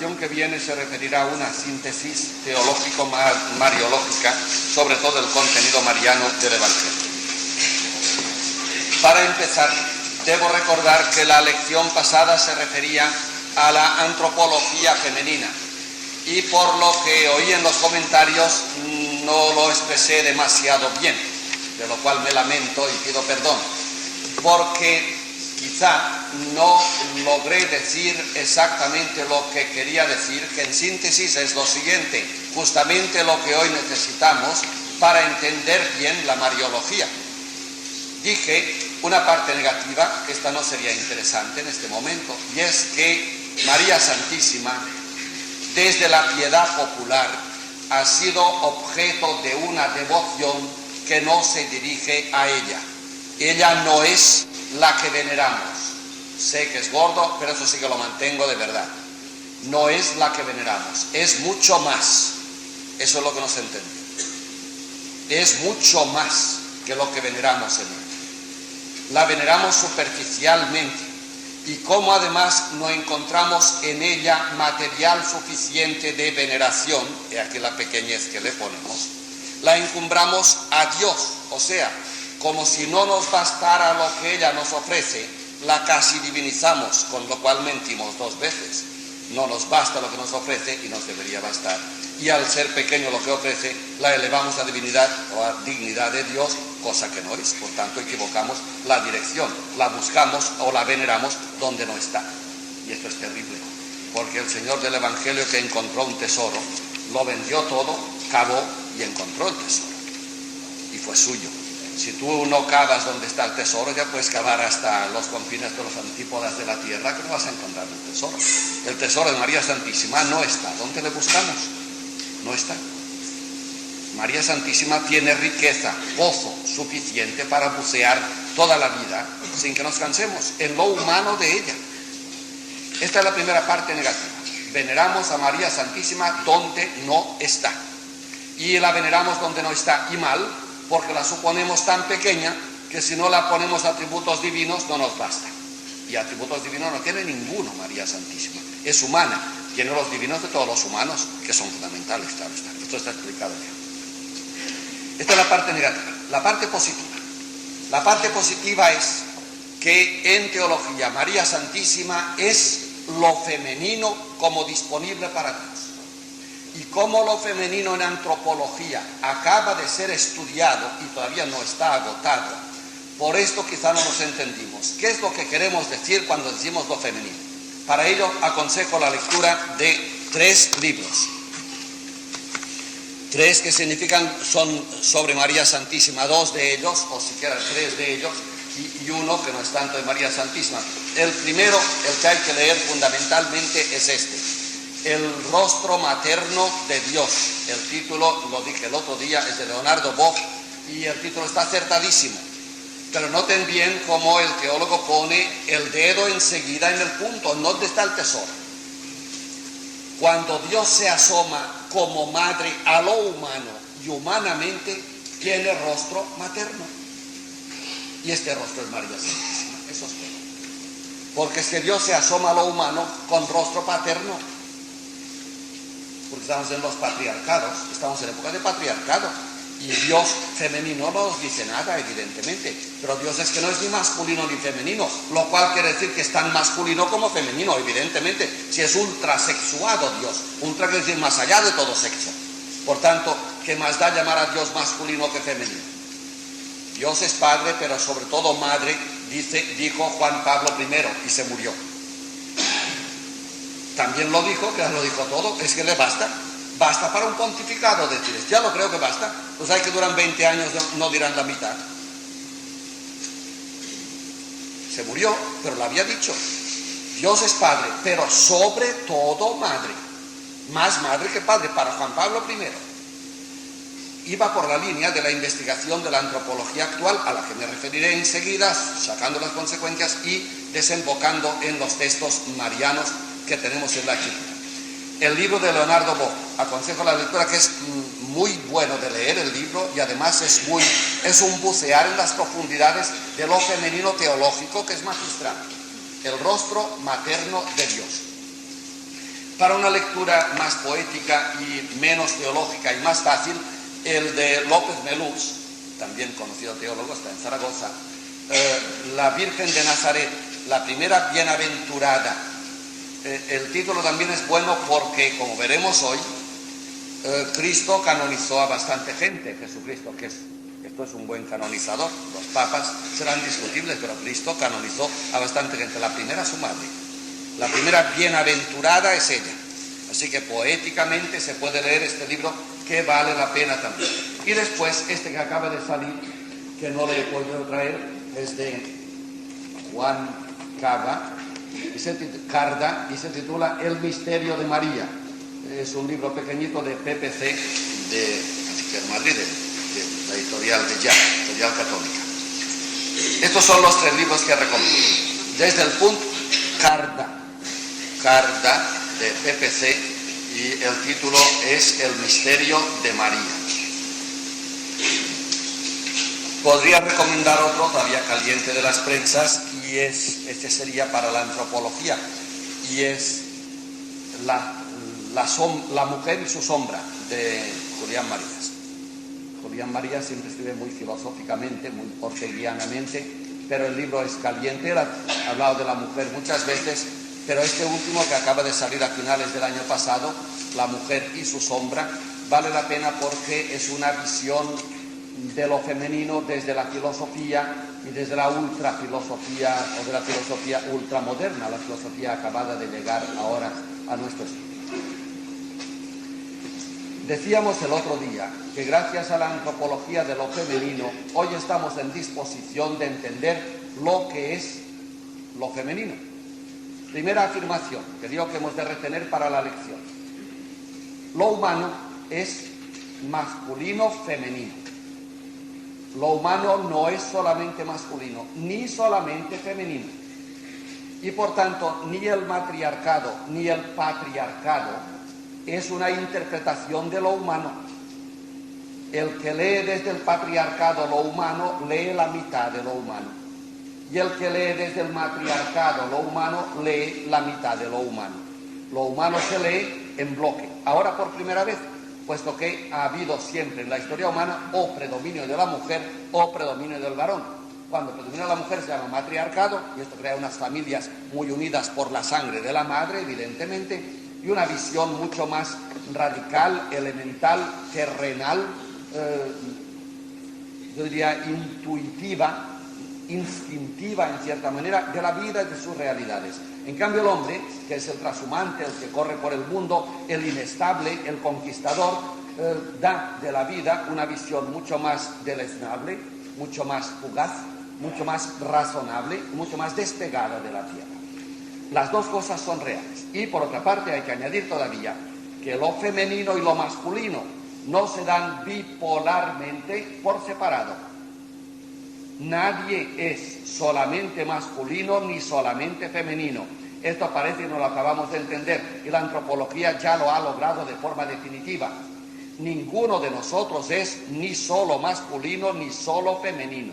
lección que viene se referirá a una síntesis teológico-mariológica sobre todo el contenido mariano del Evangelio. Para empezar, debo recordar que la lección pasada se refería a la antropología femenina y por lo que oí en los comentarios no lo expresé demasiado bien, de lo cual me lamento y pido perdón, porque quizá no logré decir exactamente lo que quería decir, que en síntesis es lo siguiente, justamente lo que hoy necesitamos para entender bien la mariología. Dije una parte negativa, que esta no sería interesante en este momento, y es que María Santísima, desde la piedad popular, ha sido objeto de una devoción que no se dirige a ella. Ella no es la que veneramos. Sé que es gordo, pero eso sí que lo mantengo de verdad. No es la que veneramos, es mucho más. Eso es lo que nos entiende. Es mucho más que lo que veneramos en ella. La veneramos superficialmente y como además no encontramos en ella material suficiente de veneración, y aquí la pequeñez que le ponemos, la encumbramos a Dios, o sea, como si no nos bastara lo que ella nos ofrece, la casi divinizamos, con lo cual mentimos dos veces. No nos basta lo que nos ofrece y nos debería bastar. Y al ser pequeño lo que ofrece, la elevamos a divinidad o a dignidad de Dios, cosa que no es. Por tanto, equivocamos la dirección, la buscamos o la veneramos donde no está. Y esto es terrible, porque el Señor del Evangelio, que encontró un tesoro, lo vendió todo, cavó y encontró el tesoro. Y fue suyo. Si tú no cavas donde está el tesoro, ya puedes cavar hasta los confines de los antípodas de la tierra, que no vas a encontrar el tesoro. El tesoro de María Santísima no está. ¿Dónde le buscamos? No está. María Santísima tiene riqueza, gozo suficiente para bucear toda la vida sin que nos cansemos en lo humano de ella. Esta es la primera parte negativa. Veneramos a María Santísima donde no está. Y la veneramos donde no está, y mal, porque la suponemos tan pequeña que si no la ponemos atributos divinos no nos basta. Y atributos divinos no tiene ninguno María Santísima. Es humana, tiene los divinos de todos los humanos, que son fundamentales, claro está. Esto está explicado ya. Esta es la parte negativa. La parte positiva. La parte positiva es que en teología María Santísima es lo femenino como disponible para Dios. Y como lo femenino en antropología acaba de ser estudiado y todavía no está agotado, por esto quizá no nos entendimos. ¿Qué es lo que queremos decir cuando decimos lo femenino? Para ello aconsejo la lectura de 3 libros. 3 que son sobre María Santísima, 2 de ellos, o siquiera 3 de ellos, y uno que no es tanto de María Santísima. El primero, el que hay que leer fundamentalmente, es este. El rostro materno de Dios. El título, lo dije el otro día, es de Leonardo Boff y el título está acertadísimo. Pero noten bien cómo el teólogo pone el dedo enseguida en el punto, ¿dónde está el tesoro? Cuando Dios se asoma como madre a lo humano y humanamente, tiene rostro materno. Y este rostro es María Santísima, eso es todo. Porque es que Dios se asoma a lo humano con rostro paterno. Porque estamos en los patriarcados, estamos en época de patriarcado, y Dios femenino no nos dice nada, evidentemente, pero Dios es que no es ni masculino ni femenino, lo cual quiere decir que es tan masculino como femenino, evidentemente, si es ultrasexuado Dios, ultra quiere decir más allá de todo sexo. Por tanto, ¿qué más da llamar a Dios masculino que femenino? Dios es padre, pero sobre todo madre, dijo Juan Pablo I, y se murió. También lo dijo, que lo dijo todo, es que le basta para un pontificado decir, ya lo creo que basta, pues hay que duran 20 años, no dirán la mitad. Se murió, pero lo había dicho. Dios es padre, pero sobre todo madre, más madre que padre para Juan Pablo I. Iba por la línea de la investigación de la antropología actual, a la que me referiré enseguida, sacando las consecuencias y desembocando en los textos marianos que tenemos en la escritura. El libro de Leonardo Boff, aconsejo la lectura, que es muy bueno de leer el libro y además es un bucear en las profundidades de lo femenino teológico, que es magistral. El rostro materno de Dios. Para una lectura más poética y menos teológica y más fácil, el de López Melús, también conocido teólogo, está en Zaragoza, La Virgen de Nazaret, la primera bienaventurada. El título también es bueno porque, como veremos hoy, Cristo canonizó a bastante gente. Jesucristo, esto es un buen canonizador. Los papas serán discutibles, pero Cristo canonizó a bastante gente. La primera, su madre. La primera bienaventurada es ella. Así que poéticamente se puede leer este libro, que vale la pena también. Y después, este que acaba de salir, que no le he podido traer, es de Juan Carda, y se titula El misterio de María. Es un libro pequeñito de PPC, de Madrid, de la editorial de Editorial Católica. Estos son los 3 libros que recomiendo. Desde el punto Carda de PPC, y el título es El misterio de María. Podría recomendar otro todavía caliente de las prensas, y este sería para la antropología, y es La mujer y su sombra, de Julián Marías. Julián Marías siempre escribe muy filosóficamente, muy orteguianamente, pero el libro es caliente. Él ha hablado de la mujer muchas veces, pero este último, que acaba de salir a finales del año pasado, La mujer y su sombra, vale la pena porque es una visión de lo femenino desde la filosofía y desde la ultrafilosofía, o de la filosofía ultramoderna, la filosofía acabada de llegar ahora a nuestros tiempos. Decíamos el otro día que gracias a la antropología de lo femenino, hoy estamos en disposición de entender lo que es lo femenino. Primera afirmación que digo que hemos de retener para la lección. Lo humano es masculino-femenino. Lo humano no es solamente masculino, ni solamente femenino. Y por tanto, ni el matriarcado ni el patriarcado es una interpretación de lo humano. El que lee desde el patriarcado lo humano, lee la mitad de lo humano. Y el que lee desde el matriarcado lo humano, lee la mitad de lo humano. Lo humano se lee en bloque. Ahora por primera vez, puesto que ha habido siempre en la historia humana o predominio de la mujer o predominio del varón. Cuando predomina la mujer se llama matriarcado, y esto crea unas familias muy unidas por la sangre de la madre, evidentemente, y una visión mucho más radical, elemental, terrenal, yo diría intuitiva, instintiva en cierta manera, de la vida y de sus realidades. En cambio el hombre, que es el trashumante, el que corre por el mundo, el inestable, el conquistador, da de la vida una visión mucho más deleznable, mucho más fugaz, mucho más razonable, mucho más despegada de la tierra. Las dos cosas son reales. Y por otra parte hay que añadir todavía que lo femenino y lo masculino no se dan bipolarmente por separado. Nadie es solamente masculino ni solamente femenino. Esto parece que no lo acabamos de entender y la antropología ya lo ha logrado de forma definitiva. Ninguno de nosotros es ni solo masculino ni solo femenino.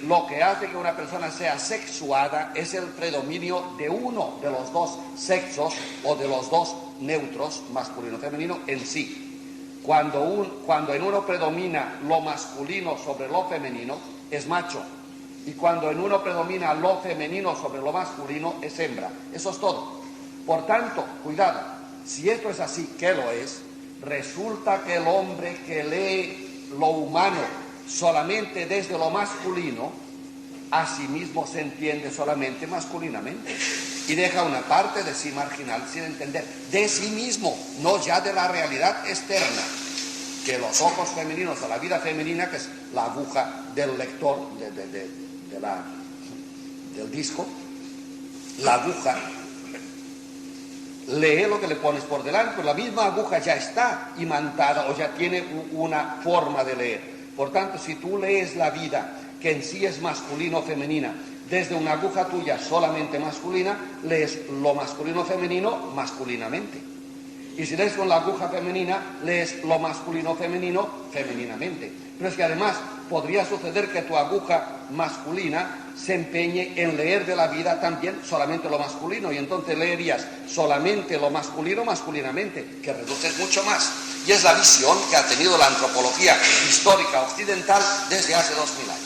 Lo que hace que una persona sea sexuada es el predominio de uno de los dos sexos o de los dos neutros, masculino y femenino, en sí. Cuando en uno predomina lo masculino sobre lo femenino, es macho. Y cuando en uno predomina lo femenino sobre lo masculino, es hembra. Eso es todo. Por tanto, cuidado, si esto es así, que lo es, resulta que el hombre que lee lo humano solamente desde lo masculino, a sí mismo se entiende solamente masculinamente y deja una parte de sí marginal sin entender de sí mismo, no ya de la realidad externa, que los ojos femeninos a la vida femenina, que es la aguja del lector del disco, la aguja lee lo que le pones por delante, pues la misma aguja ya está imantada o ya tiene una forma de leer. Por tanto, si tú lees la vida, que en sí es masculino o femenina, desde una aguja tuya solamente masculina, lees lo masculino o femenino masculinamente. Y si lees con la aguja femenina, lees lo masculino o femenino femeninamente. Pero es que además podría suceder que tu aguja masculina se empeñe en leer de la vida también solamente lo masculino, y entonces leerías solamente lo masculino masculinamente, que reduces mucho más. Y es la visión que ha tenido la antropología histórica occidental desde hace 2000 años.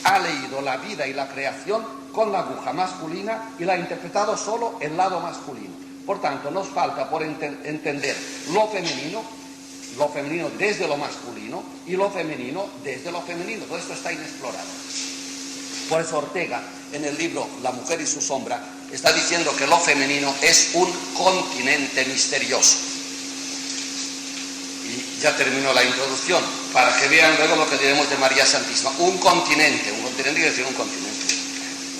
Ha leído la vida y la creación con la aguja masculina y la ha interpretado solo el lado masculino. Por tanto, nos falta por entender lo femenino desde lo masculino y lo femenino desde lo femenino. Todo esto está inexplorado. Por eso Ortega, en el libro La mujer y su sombra, está diciendo que lo femenino es un continente misterioso. Y ya terminó la introducción, para que vean luego lo que diremos de María Santísima. Un continente quiere decir un continente.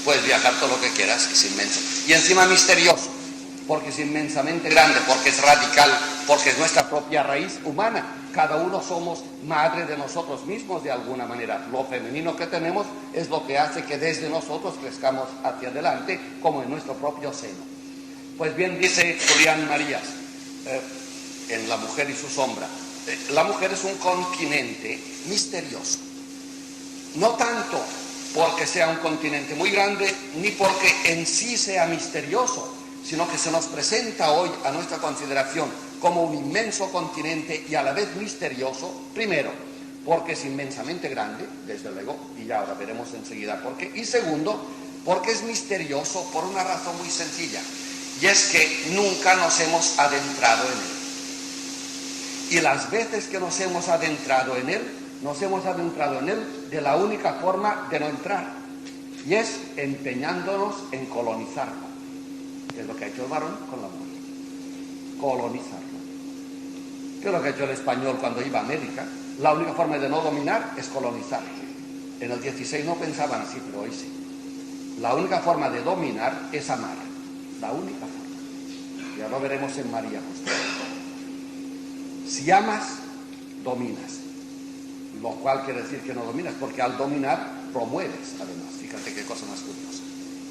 Puedes viajar todo lo que quieras, es inmenso. Y encima misterioso, porque es inmensamente grande, porque es radical, porque es nuestra propia raíz humana. Cada uno somos madre de nosotros mismos de alguna manera. Lo femenino que tenemos es lo que hace que desde nosotros crezcamos hacia adelante, como en nuestro propio seno. Pues bien, dice Julián Marías, en La mujer y su sombra, la mujer es un continente misterioso. No tanto porque sea un continente muy grande, ni porque en sí sea misterioso, sino que se nos presenta hoy a nuestra consideración como un inmenso continente y a la vez misterioso, primero, porque es inmensamente grande, desde luego, y ya ahora veremos enseguida por qué, y segundo, porque es misterioso por una razón muy sencilla, y es que nunca nos hemos adentrado en él. Y las veces que nos hemos adentrado en él de la única forma de no entrar, y es empeñándonos en colonizarlo. Es lo que ha hecho el varón con la mujer, colonizarlo. ¿Qué es lo que ha hecho el español cuando iba a América? La única forma de no dominar es colonizar. En el 16 no pensaban así, pero hoy sí. La única forma de dominar es amar, la única forma. Ya lo veremos en María justo. Si amas, dominas, lo cual quiere decir que no dominas, porque al dominar promueves, además. Fíjate qué cosa más curiosa.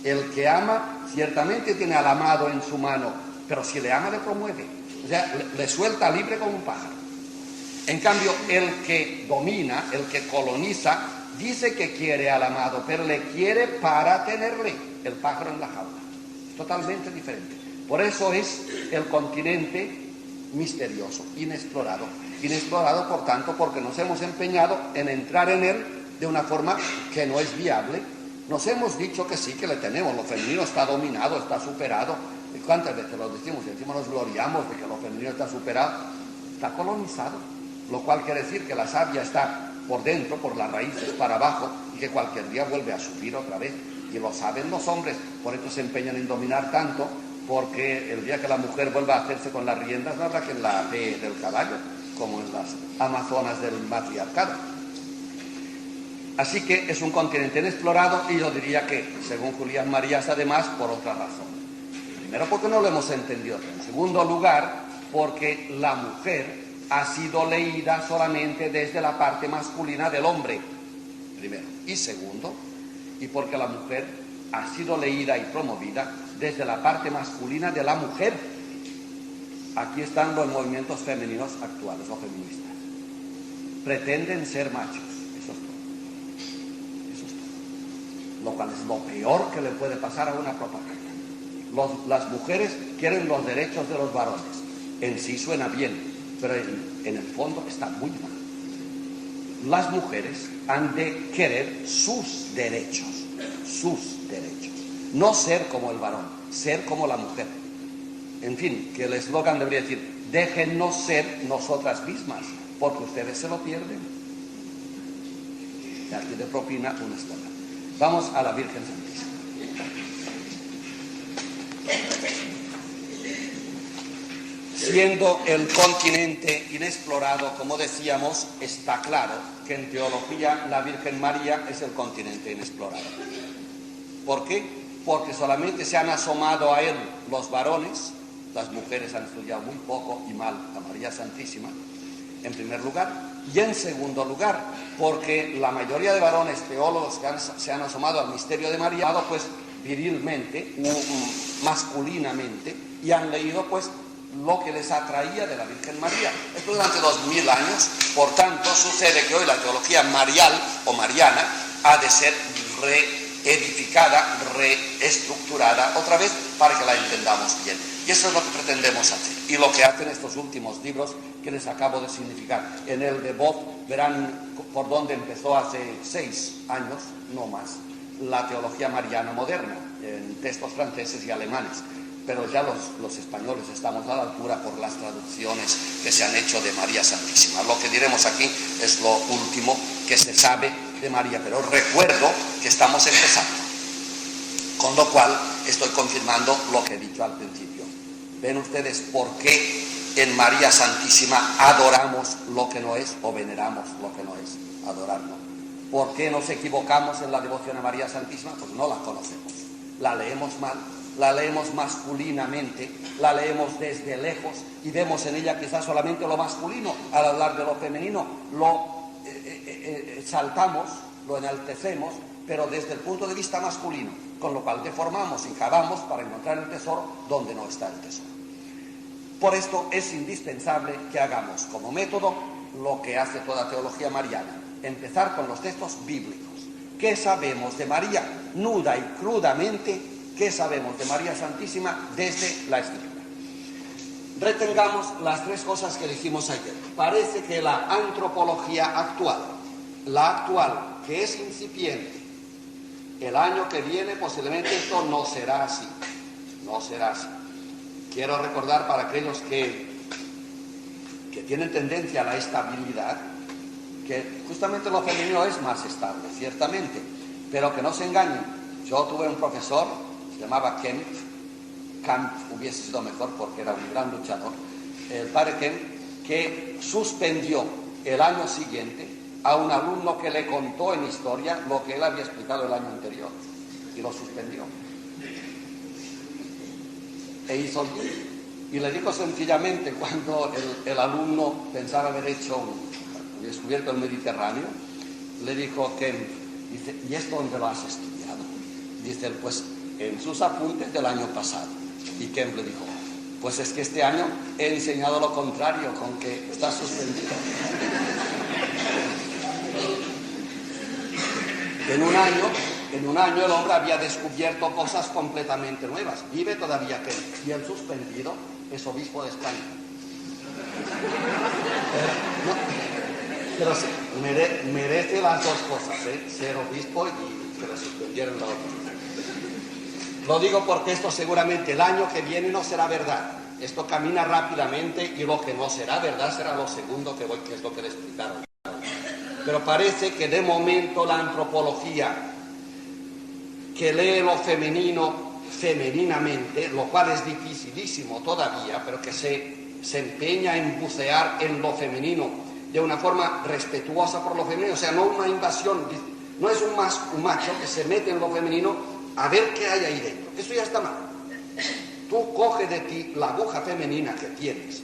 El que ama ciertamente tiene al amado en su mano, pero si le ama le promueve, o sea, le suelta libre como un pájaro. En cambio, el que domina, el que coloniza, dice que quiere al amado, pero le quiere para tenerle, el pájaro en la jaula. Es totalmente diferente. Por eso es el continente misterioso, inexplorado. Inexplorado, por tanto, porque nos hemos empeñado en entrar en él de una forma que no es viable. Nos hemos dicho que sí, que le tenemos, lo femenino está dominado, está superado. ¿Y cuántas veces lo decimos? Y encima nos gloriamos de que lo femenino está superado. Está colonizado, lo cual quiere decir que la savia está por dentro, por las raíces, para abajo, y que cualquier día vuelve a subir otra vez. Y lo saben los hombres, por eso se empeñan en dominar tanto, porque el día que la mujer vuelva a hacerse con las riendas, no habrá quien la dé del caballo, como en las amazonas del matriarcado. Así que es un continente inexplorado, y yo diría que, según Julián Marías, además, por otra razón. Primero, porque no lo hemos entendido. En segundo lugar, porque la mujer ha sido leída solamente desde la parte masculina del hombre. Primero. Y segundo, y porque la mujer ha sido leída y promovida desde la parte masculina de la mujer. Aquí están los movimientos femeninos actuales o feministas. Pretenden ser machos. Lo cual es lo peor que le puede pasar a una propaganda. Las mujeres quieren los derechos de los varones. En sí suena bien, pero en el fondo está muy mal. Las mujeres han de querer sus derechos, no ser como el varón, ser como la mujer. En fin, que el eslogan debería decir: déjennos ser nosotras mismas, porque ustedes se lo pierden. Y aquí de propina un eslogan. Vamos a la Virgen Santísima. Siendo el continente inexplorado, como decíamos, está claro que en teología la Virgen María es el continente inexplorado. ¿Por qué? Porque solamente se han asomado a él los varones, las mujeres han estudiado muy poco y mal a María Santísima, en primer lugar. Y en segundo lugar, porque la mayoría de varones teólogos que se han asomado al misterio de María, pues virilmente, masculinamente, y han leído pues lo que les atraía de la Virgen María. Esto durante 2000 años, por tanto, sucede que hoy la teología marial o mariana ha de ser edificada, reestructurada otra vez para que la entendamos bien. Y eso es lo que pretendemos hacer. Y lo que hacen estos últimos libros que les acabo de significar. En el de Bob verán por dónde empezó hace 6 años, no más, la teología mariana moderna, en textos franceses y alemanes. Pero ya los españoles estamos a la altura por las traducciones que se han hecho de María Santísima. Lo que diremos aquí es lo último que se sabe de María, pero recuerdo que estamos empezando. Con lo cual estoy confirmando lo que he dicho al principio. ¿Ven ustedes por qué en María Santísima adoramos lo que no es o veneramos lo que no es? Adorarlo. ¿Por qué nos equivocamos en la devoción a María Santísima? Pues no la conocemos. La leemos mal, la leemos masculinamente, la leemos desde lejos y vemos en ella quizás solamente lo masculino. Al hablar de lo femenino lo exaltamos, lo enaltecemos, pero desde el punto de vista masculino, con lo cual deformamos y cavamos para encontrar el tesoro donde no está el tesoro. Por esto es indispensable que hagamos como método lo que hace toda teología mariana, empezar con los textos bíblicos. ¿Qué sabemos de María? Nuda y crudamente, ¿qué sabemos de María Santísima desde la Escritura? Retengamos las 3 cosas que dijimos ayer. Parece que la antropología actual, que es incipiente, el año que viene posiblemente esto no será así. No será así. Quiero recordar para aquellos que tienen tendencia a la estabilidad, que justamente lo femenino es más estable, ciertamente, pero que no se engañen. Yo tuve un profesor, se llamaba Kemp hubiese sido mejor porque era un gran luchador, el padre Kemp, que suspendió el año siguiente a un alumno que le contó en historia lo que él había explicado el año anterior, y lo suspendió. E hizo y le dijo sencillamente, cuando el alumno pensaba haber descubierto el Mediterráneo, le dijo Kemp, dice, ¿y esto dónde lo has estudiado? Dice él, pues en sus apuntes del año pasado. Y Kemp le dijo, pues es que este año he enseñado lo contrario, con que está suspendido. En un año el hombre había descubierto cosas completamente nuevas. Vive todavía Kemp, y el suspendido es obispo de España. Pero sí, merece las 2 cosas, ser obispo y que le suspendieron la otra. Lo digo porque esto seguramente el año que viene no será verdad. Esto camina rápidamente y lo que no será verdad será lo segundo que es lo que le explicaron. Pero parece que de momento la antropología que lee lo femenino femeninamente, lo cual es dificilísimo todavía, pero que se empeña en bucear en lo femenino de una forma respetuosa por lo femenino, o sea, no una invasión, no es un macho que se mete en lo femenino a ver qué hay ahí dentro. Eso ya está mal. Tú coge de ti la aguja femenina que tienes,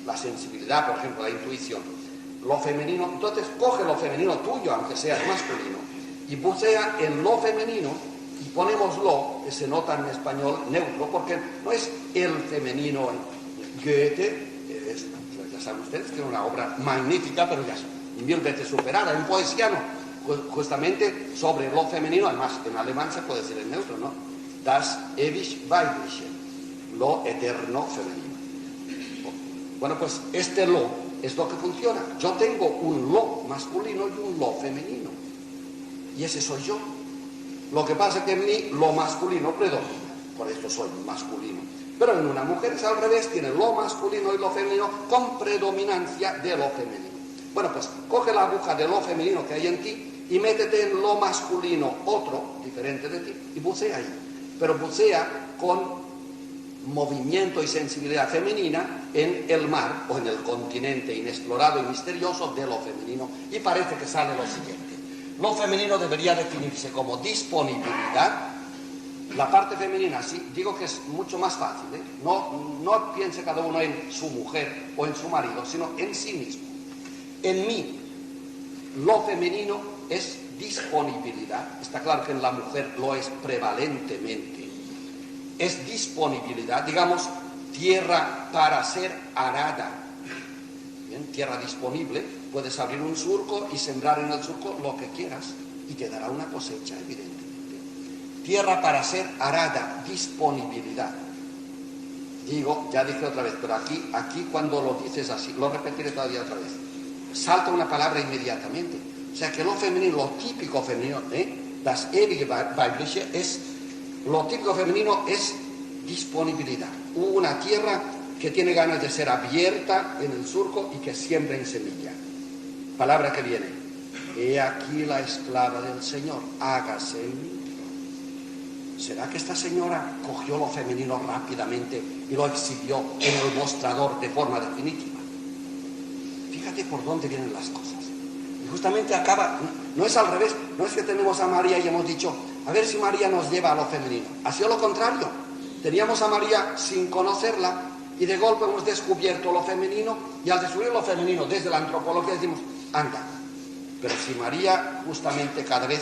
la sensibilidad, por ejemplo, la intuición, lo femenino, entonces coge lo femenino tuyo, aunque sea masculino, y bucea en lo femenino y ponemos lo, que se nota en español neutro, porque no es el femenino. Goethe, ya saben ustedes que es una obra magnífica, pero ya es 1000 veces superada en poesía, ¿no? Justamente sobre lo femenino, además en alemán se puede decir en neutro, ¿no? Das ewig weibliche, lo eterno femenino. Bueno, pues este lo es lo que funciona. Yo tengo un lo masculino y un lo femenino, y ese soy yo. Lo que pasa es que en mí lo masculino predomina, por eso soy masculino. Pero en una mujer es al revés, tiene lo masculino y lo femenino con predominancia de lo femenino. Bueno, pues coge la aguja de lo femenino que hay en ti y métete en lo masculino, otro, diferente de ti, y bucea ahí. Pero bucea con movimiento y sensibilidad femenina en el mar o en el continente inexplorado y misterioso de lo femenino, y parece que sale lo siguiente. Lo femenino debería definirse como disponibilidad. La parte femenina, sí, digo que es mucho más fácil, ¿eh? No piense cada uno en su mujer o en su marido, sino en sí mismo. En mí, lo femenino es disponibilidad. Está claro que en la mujer lo es prevalentemente. Es disponibilidad, digamos, tierra para ser arada. Bien, tierra disponible, puedes abrir un surco y sembrar en el surco lo que quieras y te dará una cosecha, evidentemente. tierra para ser arada, disponibilidad. Digo, ya dije otra vez, pero aquí cuando lo dices así, lo repetiré todavía otra vez, salta una palabra inmediatamente. O sea que lo femenino, lo típico femenino, das ewige weibliche, lo típico femenino es disponibilidad. Una tierra que tiene ganas de ser abierta en el surco y que siembra en semilla. Palabra que viene. He aquí la esclava del Señor, hágase en mí. ¿Será que esta señora cogió lo femenino rápidamente y lo exhibió en el mostrador de forma definitiva? Fíjate por dónde vienen las cosas. Y justamente acaba, no es al revés, no es que tenemos a María y hemos dicho, a ver si María nos lleva a lo femenino. Ha sido lo contrario. Teníamos a María sin conocerla y de golpe hemos descubierto lo femenino, y al descubrir lo femenino desde la antropología decimos, anda. Pero si María justamente cada vez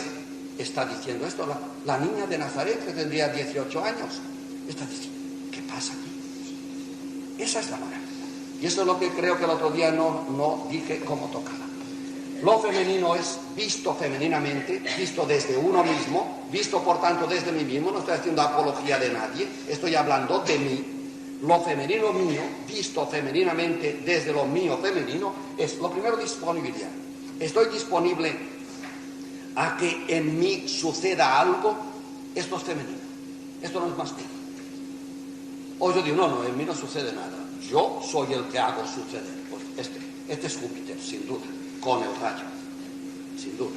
está diciendo esto, la niña de Nazaret, que tendría 18 años, está diciendo, ¿qué pasa aquí? Esa es la maravilla. Y eso es lo que creo que el otro día no dije cómo tocaba. Lo femenino es visto femeninamente, visto desde uno mismo, visto por tanto desde mí mismo. No estoy haciendo apología de nadie, estoy hablando de mí. Lo femenino mío, visto femeninamente desde lo mío femenino, es lo primero, disponibilidad. Estoy disponible a que en mí suceda algo. Esto es femenino, esto no es masculino. O yo digo, no, en mí no sucede nada, yo soy el que hago suceder. Pues este es Júpiter, sin duda, con el rayo, sin duda.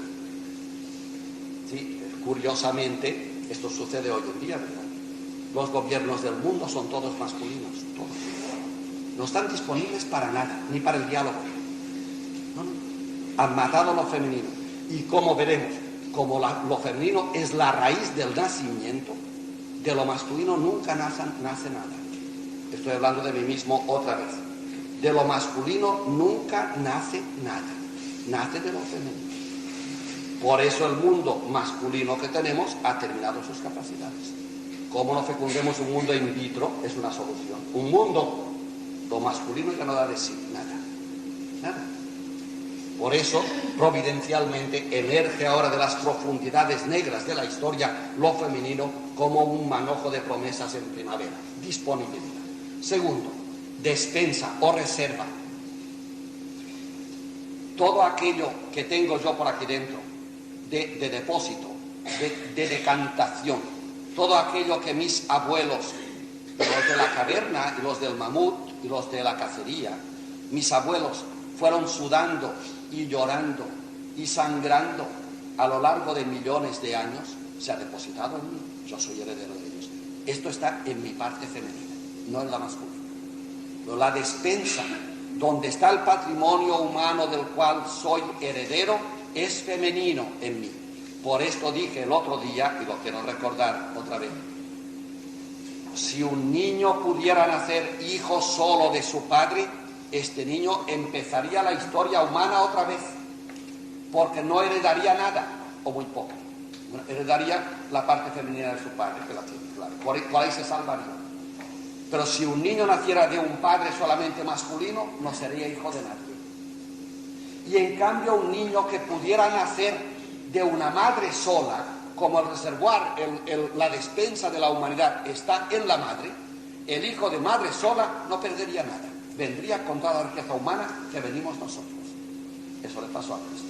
Sí, curiosamente, esto sucede hoy en día, ¿verdad? Los gobiernos del mundo son todos masculinos, todos. No están disponibles para nada, ni para el diálogo. No. Han matado lo femenino. Y como veremos, como lo femenino es la raíz del nacimiento, de lo masculino nunca nace nada. Estoy hablando de mí mismo otra vez. De lo masculino nunca nace nada. Nace de lo femenino. Por eso el mundo masculino que tenemos ha terminado sus capacidades. Como no fecundemos un mundo in vitro, es una solución. Un mundo, lo masculino ya no da de sí nada. Nada. Por eso, providencialmente, emerge ahora de las profundidades negras de la historia lo femenino como un manojo de promesas en primavera. Disponibilidad. Segundo, despensa o reserva. Todo aquello que tengo yo por aquí dentro, de depósito, de decantación, todo aquello que mis abuelos, los de la caverna y los del mamut y los de la cacería, mis abuelos fueron sudando y llorando y sangrando a lo largo de millones de años, se ha depositado en mí. Yo soy heredero de ellos. Esto está en mi parte femenina, no en la masculina. Pero la despensa, donde está el patrimonio humano del cual soy heredero, es femenino en mí. Por esto dije el otro día, y lo quiero recordar otra vez, si un niño pudiera nacer hijo solo de su padre, este niño empezaría la historia humana otra vez, porque no heredaría nada, o muy poco. Heredaría la parte femenina de su padre, que la tiene claro. Por ahí se salvaría. Pero si un niño naciera de un padre solamente masculino, no sería hijo de nadie. Y en cambio un niño que pudiera nacer de una madre sola, como el reservoir, la despensa de la humanidad está en la madre, el hijo de madre sola no perdería nada. Vendría con toda la riqueza humana que venimos nosotros. Eso le pasó a Cristo.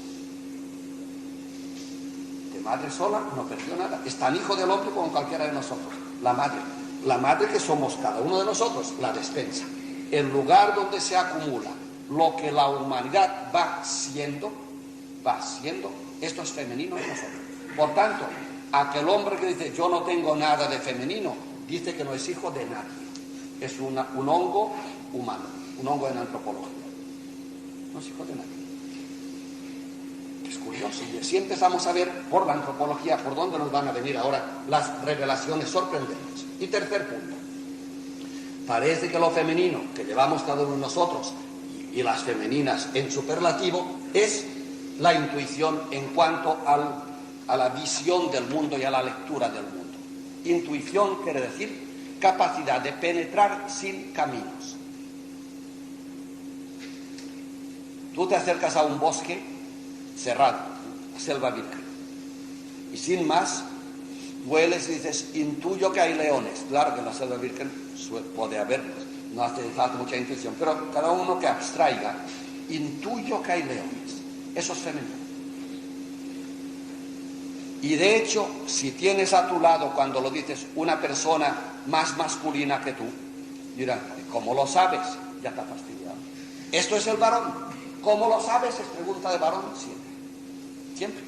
De madre sola no perdió nada. Es tan hijo del hombre como cualquiera de nosotros. La madre que somos cada uno de nosotros, la despensa. El lugar donde se acumula lo que la humanidad va siendo, esto es femenino en nosotros. Por tanto, aquel hombre que dice yo no tengo nada de femenino, dice que no es hijo de nadie. Es un hongo humano, un hongo en antropología. No es hijo de nadie. Es curioso. Y así empezamos a ver por la antropología por dónde nos van a venir ahora las revelaciones sorprendentes. Y tercer punto. Parece que lo femenino que llevamos cada uno de nosotros y las femeninas en superlativo es la intuición en cuanto a la visión del mundo y a la lectura del mundo. Intuición quiere decir capacidad de penetrar sin caminos. Tú te acercas a un bosque cerrado, selva virgen, y sin más hueles y dices, intuyo que hay leones. Claro que en la selva virgen puede haberlos, no hace falta mucha intuición, pero cada uno que abstraiga, intuyo que hay leones. Eso es femenino. Y de hecho, si tienes a tu lado, cuando lo dices, una persona más masculina que tú, dirán, ¿cómo lo sabes? Ya está fastidiado. Esto es el varón. ¿Cómo lo sabes? Es pregunta de varón siempre. Siempre.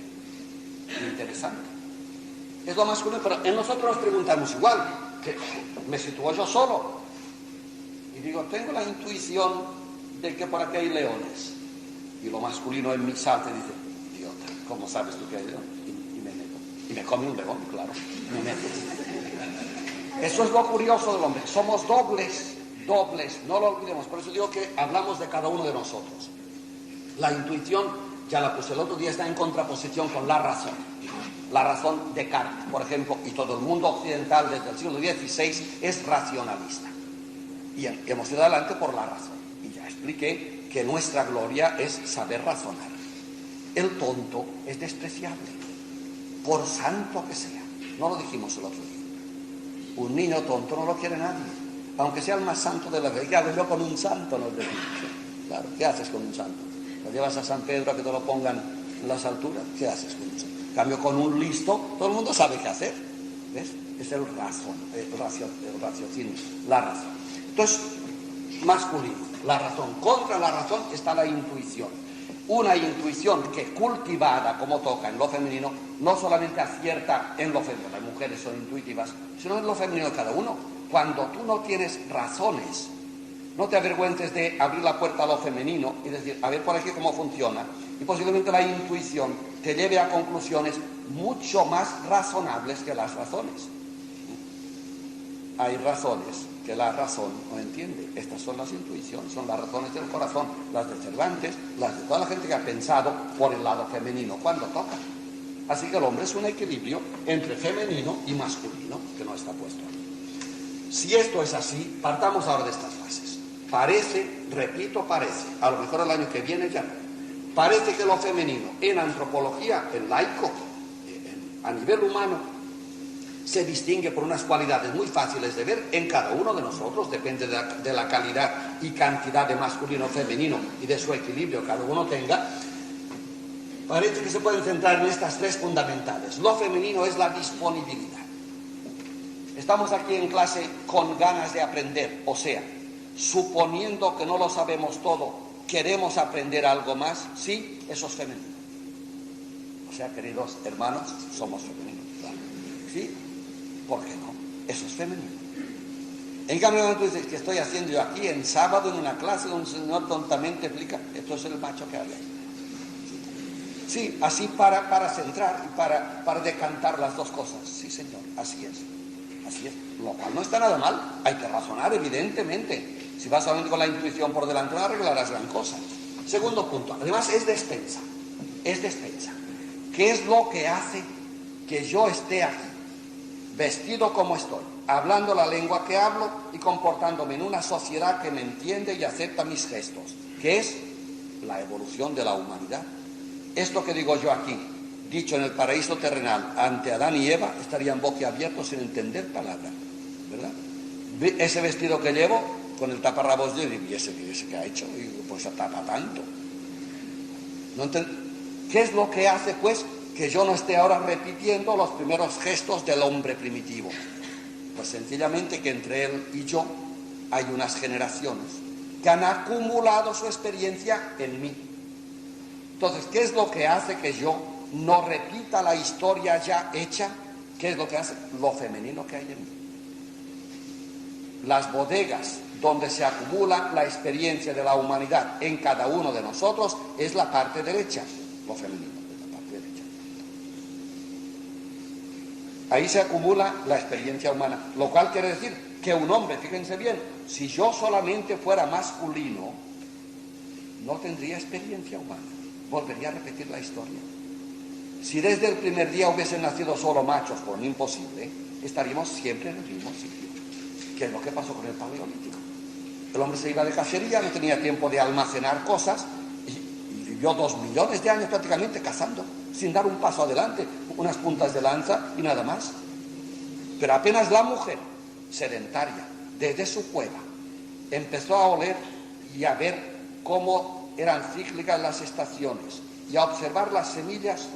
Interesante. Es lo masculino, pero en nosotros nos preguntamos igual, que me sitúo yo solo. Y digo, tengo la intuición de que por aquí hay leones. Y lo masculino en mí salta y dice, idiota, ¿cómo sabes tú que hay leones? Y me come un león, claro. Me meto. Eso es lo curioso del hombre. Somos dobles, no lo olvidemos. Por eso digo que hablamos de cada uno de nosotros. La intuición, ya la puse el otro día, está en contraposición con la razón. La razón de Descartes, por ejemplo, y todo el mundo occidental desde el siglo XVI es racionalista. Y hemos ido adelante por la razón. Y ya expliqué que nuestra gloria es saber razonar. El tonto es despreciable, por santo que sea. No lo dijimos el otro día. Un niño tonto no lo quiere nadie, aunque sea el más santo de la fe. ¿Qué hago yo con un santo? Nos decimos. Claro, ¿qué haces con un santo? ¿Lo llevas a San Pedro a que te lo pongan en las alturas? ¿Qué haces con un santo? En cambio, con un listo, todo el mundo sabe qué hacer. ¿Ves? Es el raciocinio, la razón. Entonces, masculino, la razón. Contra la razón está la intuición. Una intuición que cultivada, como toca en lo femenino, no solamente acierta en lo femenino, las mujeres son intuitivas, sino en lo femenino de cada uno. Cuando tú no tienes razones, no te avergüences de abrir la puerta a lo femenino y decir, a ver por aquí cómo funciona, y posiblemente la intuición te lleve a conclusiones mucho más razonables que las razones. Hay razones que la razón no entiende. Estas son las intuiciones, son las razones del corazón, las de Cervantes, las de toda la gente que ha pensado por el lado femenino cuando toca. Así que el hombre es un equilibrio entre femenino y masculino, que no está puesto aquí. Si esto es así, partamos ahora de estas fases. Parece, repito, parece, a lo mejor el año que viene ya, parece que lo femenino en antropología, en laico, a nivel humano, se distingue por unas cualidades muy fáciles de ver en cada uno de nosotros, depende de la calidad y cantidad de masculino o femenino y de su equilibrio que cada uno tenga. Parece que se pueden centrar en estas tres fundamentales. Lo femenino es la disponibilidad. Estamos aquí en clase con ganas de aprender, o sea, suponiendo que no lo sabemos todo, queremos aprender algo más, sí, eso es femenino. O sea, queridos hermanos, somos femeninos, ¿verdad? ¿Sí? ¿Por qué no? Eso es femenino. En cambio, cuando tú dices, ¿qué estoy haciendo yo aquí en sábado en una clase donde un señor tontamente explica? Esto es el macho que habla. Sí, así para centrar y para decantar las dos cosas. Sí, señor, así es. Así es. Lo cual no está nada mal. Hay que razonar, evidentemente. Si vas solamente con la intuición por delante, no arreglarás gran cosa. Segundo punto. Además, es despensa. Es despensa. ¿Qué es lo que hace que yo esté aquí, vestido como estoy, hablando la lengua que hablo y comportándome en una sociedad que me entiende y acepta mis gestos? Que es la evolución de la humanidad. Esto que digo yo aquí, dicho en el paraíso terrenal ante Adán y Eva, estarían boquiabiertos sin entender palabra, ¿verdad? Ese vestido que llevo con el taparrabos de y ese que ha hecho, y pues tapa tanto. ¿Qué es lo que hace, pues, que yo no esté ahora repitiendo los primeros gestos del hombre primitivo? Pues sencillamente que entre él y yo hay unas generaciones que han acumulado su experiencia en mí. Entonces, ¿qué es lo que hace que yo no repita la historia ya hecha? ¿Qué es lo que hace? Lo femenino que hay en mí. Las bodegas donde se acumula la experiencia de la humanidad en cada uno de nosotros es la parte derecha, lo femenino, es la parte derecha. Ahí se acumula la experiencia humana, lo cual quiere decir que un hombre, fíjense bien, si yo solamente fuera masculino, no tendría experiencia humana. Volvería a repetir la historia. Si desde el primer día hubiesen nacido solo machos, por un imposible, estaríamos siempre en el mismo sitio. ¿Qué es lo que pasó con el Paleolítico? El hombre se iba de cacería, no tenía tiempo de almacenar cosas y vivió 2 millones de años prácticamente cazando, sin dar un paso adelante, unas puntas de lanza y nada más. Pero apenas la mujer, sedentaria, desde su cueva, empezó a oler y a ver cómo eran cíclicas las estaciones y a observar las semillas,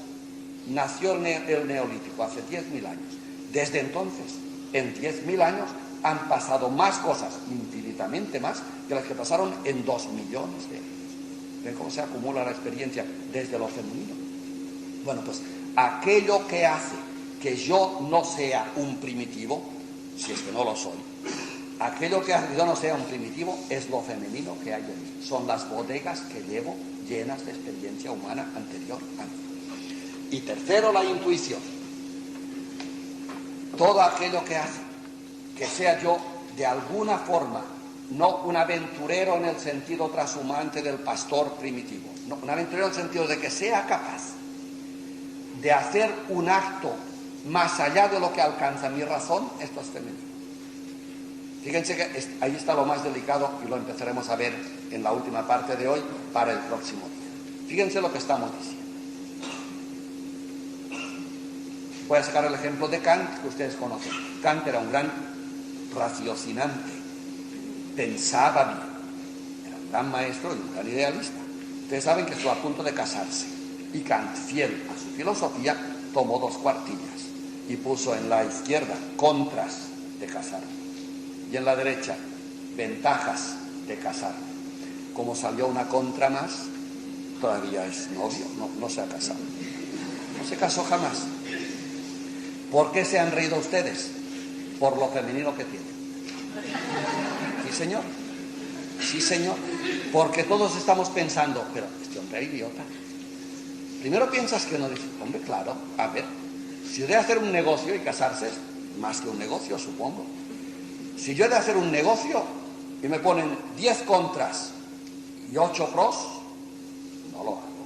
nació el Neolítico hace 10.000 años. Desde entonces, en 10.000 años, han pasado más cosas, infinitamente más, que las que pasaron en 2 millones de años. ¿Ven cómo se acumula la experiencia desde lo femenino? Bueno, pues aquello que hace que yo no sea un primitivo, si es que no lo soy, aquello que hace que yo no sea un primitivo es lo femenino que hay en mí. Son las bodegas que llevo llenas de experiencia humana anterior a mí. Y tercero, la intuición. Todo aquello que hace que sea yo de alguna forma, no un aventurero en el sentido trashumante del pastor primitivo, no, un aventurero en el sentido de que sea capaz de hacer un acto más allá de lo que alcanza mi razón, esto es femenino. Fíjense que ahí está lo más delicado y lo empezaremos a ver en la última parte de hoy para el próximo día. Fíjense lo que estamos diciendo. Voy a sacar el ejemplo de Kant, que ustedes conocen. Kant era un gran raciocinante, pensaba bien, era un gran maestro y un gran idealista. Ustedes saben que estuvo a punto de casarse y Kant, fiel a su filosofía, tomó 2 cuartillas y puso en la izquierda contras de casarme y en la derecha ventajas de casarme. Como salió una contra más, todavía es novio, no se ha casado, no se casó jamás. ¿Por qué se han reído ustedes? Por lo femenino que tiene. Sí, señor. Sí, señor. Porque todos estamos pensando, pero este hombre es idiota. Primero piensas que uno dice, hombre, claro, a ver, si yo he de hacer un negocio y casarse es más que un negocio, supongo. Si yo he de hacer un negocio y me ponen 10 contras y 8 pros, no lo hago.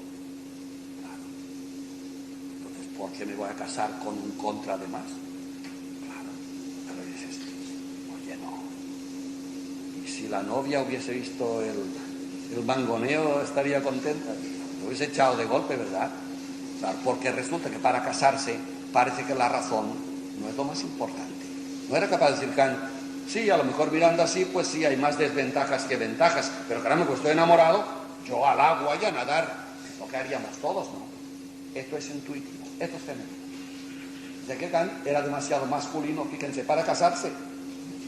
Claro. Entonces, ¿por qué me voy a casar con un contra de más? Si la novia hubiese visto el mangoneo, estaría contenta. Lo hubiese echado de golpe, ¿verdad? O sea, porque resulta que para casarse parece que la razón no es lo más importante. No era capaz de decir Kant, sí, a lo mejor mirando así, pues sí, hay más desventajas que ventajas, pero caramba, pues estoy enamorado, yo al agua y a nadar, es lo que haríamos todos, ¿no? Esto es intuitivo, esto es femenino. De que Kant era demasiado masculino, fíjense, para casarse,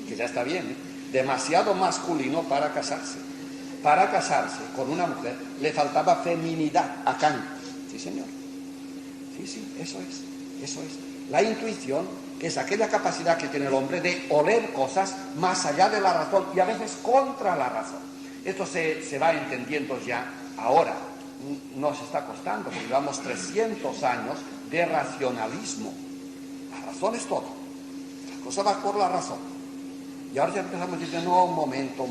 que ya está bien, ¿eh? Demasiado masculino para casarse. Para casarse con una mujer le faltaba feminidad a Kant. Sí, señor. Sí, eso es. La intuición es aquella capacidad que tiene el hombre de oler cosas más allá de la razón y a veces contra la razón. Esto se va entendiendo ya ahora. Nos está costando, porque llevamos 300 años de racionalismo. La razón es todo. La cosa va por la razón. Y ahora ya empezamos a decir, no, un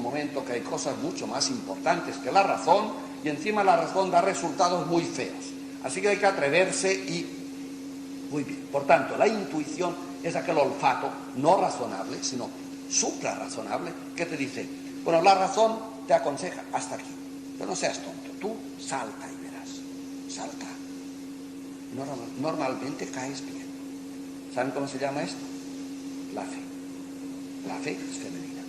momento, que hay cosas mucho más importantes que la razón, y encima la razón da resultados muy feos. Así que hay que atreverse y... Muy bien. Por tanto, la intuición es aquel olfato no razonable, sino suprarrazonable, que te dice, bueno, la razón te aconseja hasta aquí, pero no seas tonto, tú salta y verás, salta. Normalmente caes bien. ¿Saben cómo se llama esto? La fe. La fe es femenina.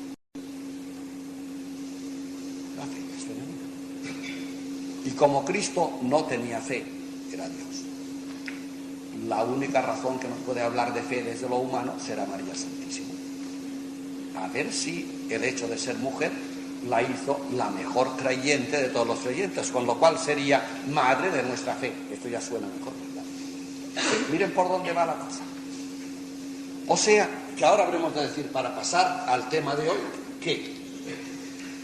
La fe es femenina. Y como Cristo no tenía fe, era Dios. La única razón que nos puede hablar de fe desde lo humano será María Santísima. A ver si el hecho de ser mujer la hizo la mejor creyente de todos los creyentes, con lo cual sería madre de nuestra fe. Esto ya suena mejor, ¿verdad? Sí, miren por dónde va la cosa. O sea, que ahora habremos de decir, para pasar al tema de hoy, que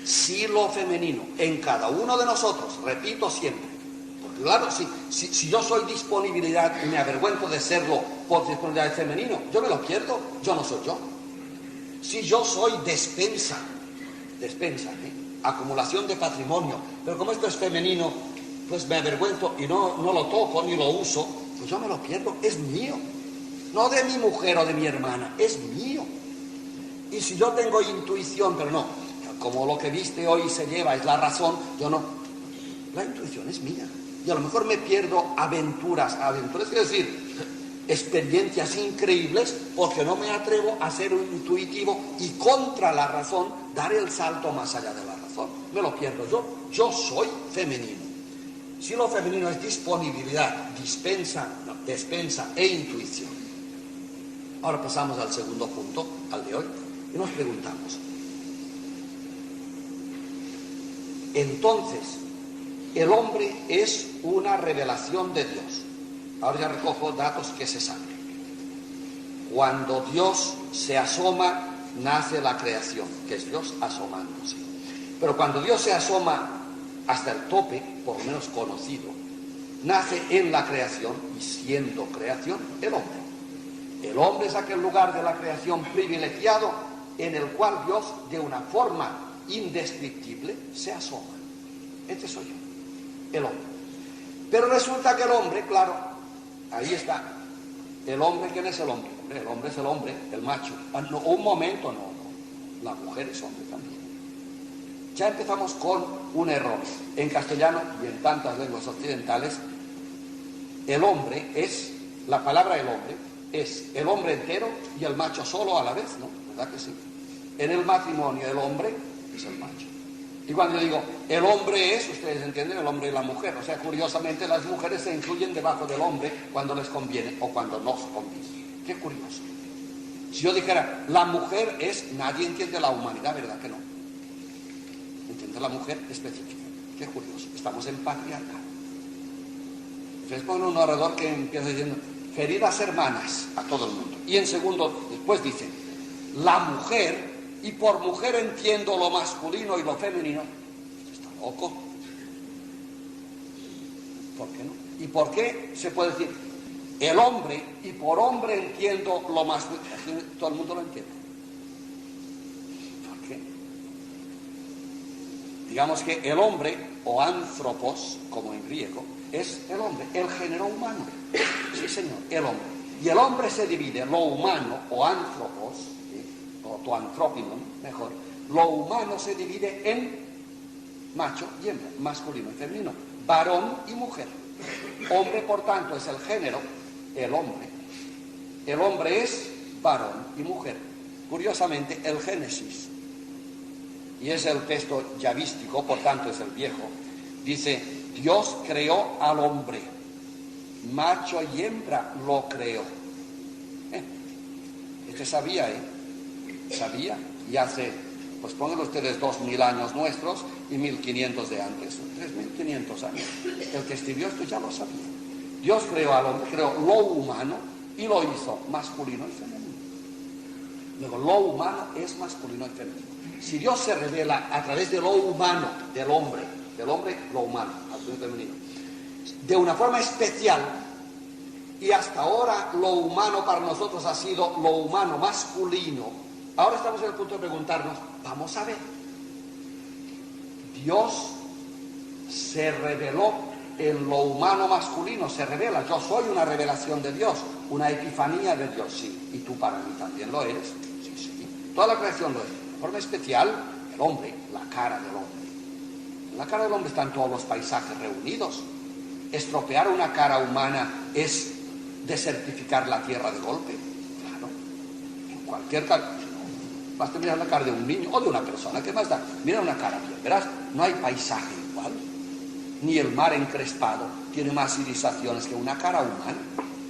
si lo femenino en cada uno de nosotros, repito siempre, porque claro, si yo soy disponibilidad y me avergüenzo de serlo por disponibilidad femenino, yo me lo pierdo, yo no soy yo. Si yo soy despensa, acumulación de patrimonio, pero como esto es femenino, pues me avergüenzo y no lo toco ni lo uso, pues yo me lo pierdo, es mío. No de mi mujer o de mi hermana, es mío. Y si yo tengo intuición, pero no, como lo que viste hoy se lleva es la razón, yo no. La intuición es mía. Y a lo mejor me pierdo aventuras. Aventuras quiere decir experiencias increíbles porque no me atrevo a ser un intuitivo y contra la razón dar el salto más allá de la razón. Me lo pierdo yo. Yo soy femenino. Si lo femenino es disponibilidad, despensa e intuición. Ahora pasamos al segundo punto, al de hoy, y nos preguntamos. Entonces, el hombre es una revelación de Dios. Ahora ya recojo datos que se saben. Cuando Dios se asoma, nace la creación, que es Dios asomándose. Pero cuando Dios se asoma hasta el tope, por lo menos conocido, nace en la creación y siendo creación el hombre. El hombre es aquel lugar de la creación privilegiado en el cual Dios, de una forma indescriptible, se asoma. Este soy yo, el hombre. Pero resulta que el hombre, claro, ahí está. El hombre, ¿quién es el hombre? El hombre es el hombre, el macho. No, un momento, no. La mujer es hombre también. Ya empezamos con un error. En castellano y en tantas lenguas occidentales, el hombre es, la palabra el hombre, es el hombre entero y el macho solo a la vez, ¿no? ¿Verdad que sí? En el matrimonio el hombre es el macho. Y cuando yo digo el hombre es, ustedes entienden, el hombre y la mujer. O sea, curiosamente las mujeres se incluyen debajo del hombre cuando les conviene o cuando no les conviene. Qué curioso. Si yo dijera la mujer es, nadie entiende la humanidad, ¿verdad que no? Entiende la mujer específica. Qué curioso. Estamos en patriarcado. Ustedes ponen un orador que empieza diciendo queridas hermanas a todo el mundo. Y en segundo, después dicen la mujer, y por mujer entiendo lo masculino y lo femenino. Está loco. ¿Por qué no? ¿Y por qué se puede decir el hombre y por hombre entiendo lo masculino? Todo el mundo lo entiende. ¿Por qué? Digamos que el hombre, o anthropos, como en griego, es el hombre, el género humano. Sí, señor, el hombre. Y el hombre se divide, lo humano, o anthropos, o tu anthropinon, mejor, lo humano se divide en macho y hembra, masculino y femenino, varón y mujer. Hombre, por tanto, es el género, el hombre. El hombre es varón y mujer. Curiosamente, el Génesis, y es el texto yavístico, por tanto es el viejo, dice, Dios creó al hombre, macho y hembra lo creó. Este sabía, sabía, y hace, pues pónganlo ustedes 2000 años nuestros y 1500 de antes, 3500 años. El que escribió esto ya lo sabía. Dios creó al hombre, creó lo humano y lo hizo masculino y femenino. Luego, lo humano es masculino y femenino. Si Dios se revela a través de lo humano, del hombre lo humano, masculino y femenino, de una forma especial, y hasta ahora lo humano para nosotros ha sido lo humano masculino. Ahora estamos en el punto de preguntarnos, vamos a ver, Dios se reveló en lo humano masculino, se revela, yo soy una revelación de Dios, una epifanía de Dios, sí, y tú para mí también lo eres, sí, sí, toda la creación lo es, de forma especial el hombre, la cara del hombre. En la cara del hombre están todos los paisajes reunidos. Estropear una cara humana es desertificar la tierra de golpe, claro, en cualquier cara. Basta mirar la cara de un niño o de una persona, ¿qué más da? Mira una cara bien, verás, no hay paisaje igual, ni el mar encrespado tiene más irisaciones que una cara humana.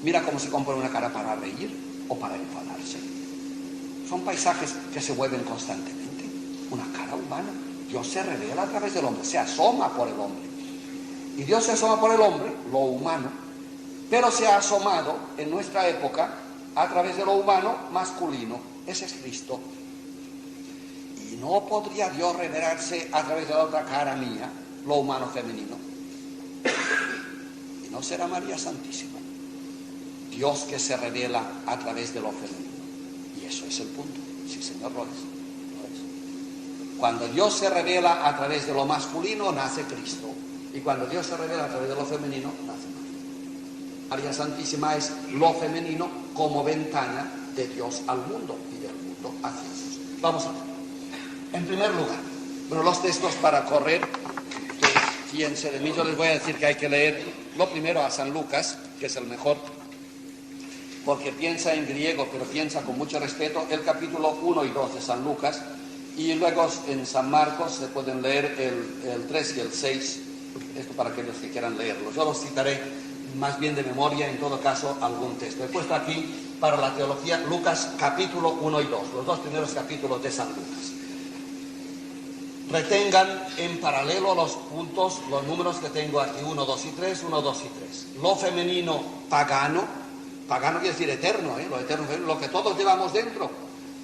Mira cómo se compone una cara para reír o para enfadarse. Son paisajes que se vuelven constantemente. Una cara humana. Dios se revela a través del hombre, se asoma por el hombre. Y Dios se asoma por el hombre, lo humano, pero se ha asomado en nuestra época a través de lo humano masculino. Ese es Cristo. Y no podría Dios revelarse a través de la otra cara mía, lo humano femenino. Y no será María Santísima. Dios que se revela a través de lo femenino. Y eso es el punto. Sí, señor, lo es. Cuando Dios se revela a través de lo masculino, nace Cristo. Y cuando Dios se revela a través de lo femenino, nace María. María Santísima es lo femenino como ventana de Dios al mundo y del mundo hacia Dios. Vamos a ver. En primer lugar, bueno, los textos para correr, fíjense de mí, yo les voy a decir que hay que leer lo primero a San Lucas, que es el mejor, porque piensa en griego, pero piensa con mucho respeto, el capítulo 1 y 2 de San Lucas, y luego en San Marcos se pueden leer el 3 y el 6, esto para aquellos que quieran leerlos. Yo los citaré más bien de memoria, en todo caso, algún texto. He puesto aquí para la teología Lucas capítulo 1 y 2, los dos primeros capítulos de San Lucas. Retengan en paralelo los puntos, los números que tengo aquí, 1, 2 y 3, 1, 2 y 3. Lo femenino pagano, pagano quiere decir eterno, lo eterno, lo que todos llevamos dentro.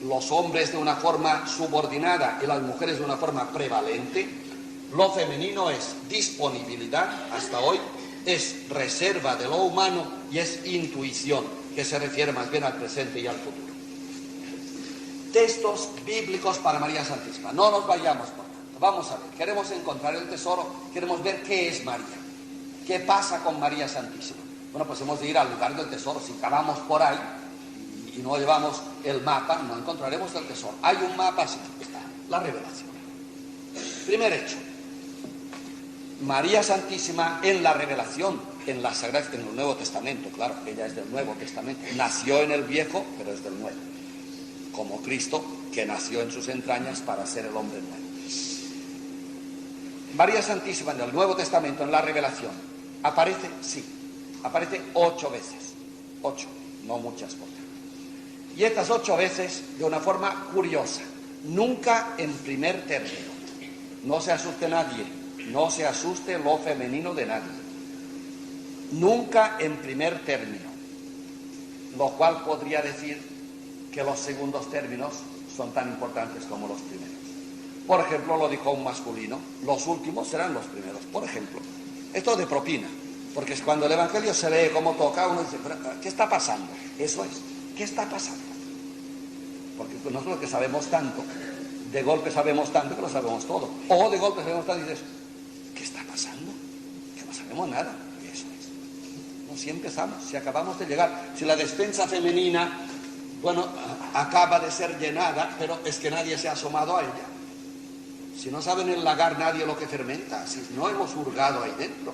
Los hombres de una forma subordinada y las mujeres de una forma prevalente. Lo femenino es disponibilidad, hasta hoy, es reserva de lo humano y es intuición, que se refiere más bien al presente y al futuro. Textos bíblicos para María Santísima. No nos vayamos por tanto. Vamos a ver, queremos encontrar el tesoro, queremos ver qué es María, qué pasa con María Santísima. Bueno, pues hemos de ir al lugar del tesoro. Si cavamos por ahí y no llevamos el mapa, no encontraremos el tesoro. Hay un mapa, sí, está, la revelación. Primer hecho, María Santísima en la revelación, en la Sagrada, en el Nuevo Testamento, claro, ella es del Nuevo Testamento, nació en el Viejo, pero es del Nuevo, como Cristo, que nació en sus entrañas para ser el hombre nuevo. María Santísima en el Nuevo Testamento, en la revelación, aparece, sí, aparece 8 veces, 8, no muchas por tanto. Y estas 8 veces de una forma curiosa, nunca en primer término. No se asuste nadie, no se asuste lo femenino de nadie. Nunca en primer término, lo cual podría decir que los segundos términos son tan importantes como los primeros. Por ejemplo, lo dijo un masculino, los últimos serán los primeros. Por ejemplo, esto de propina, porque es cuando el Evangelio se lee como toca, uno dice, ¿qué está pasando? Eso es, ¿qué está pasando? Porque nosotros que sabemos tanto, de golpe sabemos tanto que lo sabemos todo. O de golpe sabemos tanto y dices, ¿qué está pasando? Que no sabemos nada. Eso es. No, si empezamos, si acabamos de llegar, si la despensa femenina, bueno, acaba de ser llenada, pero es que nadie se ha asomado a ella. Si no saben el lagar nadie lo que fermenta, si no hemos hurgado ahí dentro.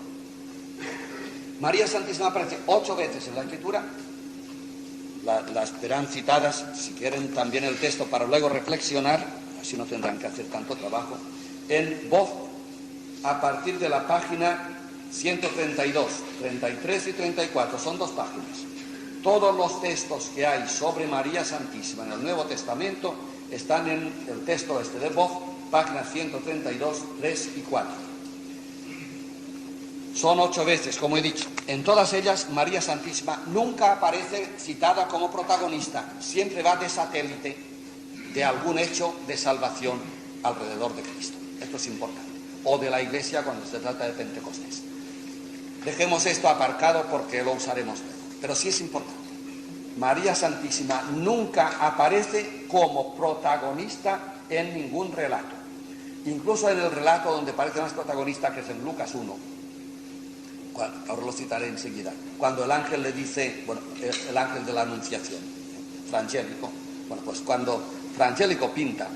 María Santísima aparece 8 veces en la Escritura. Las verán citadas, si quieren también el texto para luego reflexionar, así no tendrán que hacer tanto trabajo, en voz a partir de la página 132, 33 y 34, son 2 páginas. Todos los textos que hay sobre María Santísima en el Nuevo Testamento están en el texto este de voz, páginas 132, 3 y 4. Son 8 veces, como he dicho. En todas ellas, María Santísima nunca aparece citada como protagonista, siempre va de satélite de algún hecho de salvación alrededor de Cristo. Esto es importante. O de la Iglesia cuando se trata de Pentecostés. Dejemos esto aparcado porque lo usaremos luego. Pero sí es importante. María Santísima nunca aparece como protagonista en ningún relato. Incluso en el relato donde parece más protagonista, que es en Lucas 1. Ahora lo citaré enseguida. Cuando el ángel le dice, bueno, el ángel de la Anunciación, Frangélico, bueno, pues cuando Frangélico pinta,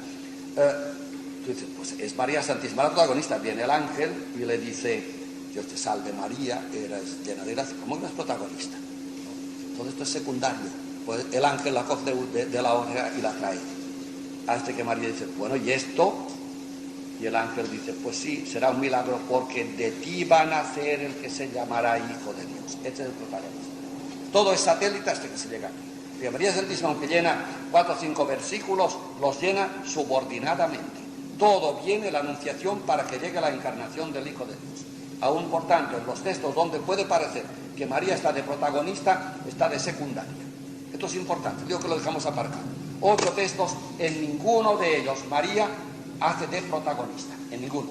tú dices, pues es María Santísima la protagonista, viene el ángel y le dice, Dios te salve María, eres llena de gracia, ¿cómo que no es protagonista? Todo esto es secundario, pues el ángel la coge de la oreja y la trae, hasta que María dice, bueno, ¿y esto? Y el ángel dice, pues sí, será un milagro porque de ti va a nacer el que se llamará Hijo de Dios. Este es el protagonista. Todo es satélite hasta que se llega aquí. Y María Santísima, aunque llena 4 o 5 versículos, los llena subordinadamente. Todo viene la anunciación para que llegue la encarnación del Hijo de Dios. Aún, por tanto, en los textos donde puede parecer que María está de protagonista, está de secundaria. Esto es importante, digo que lo dejamos aparcado. 8 textos, en ninguno de ellos María hace de protagonista, en ninguno.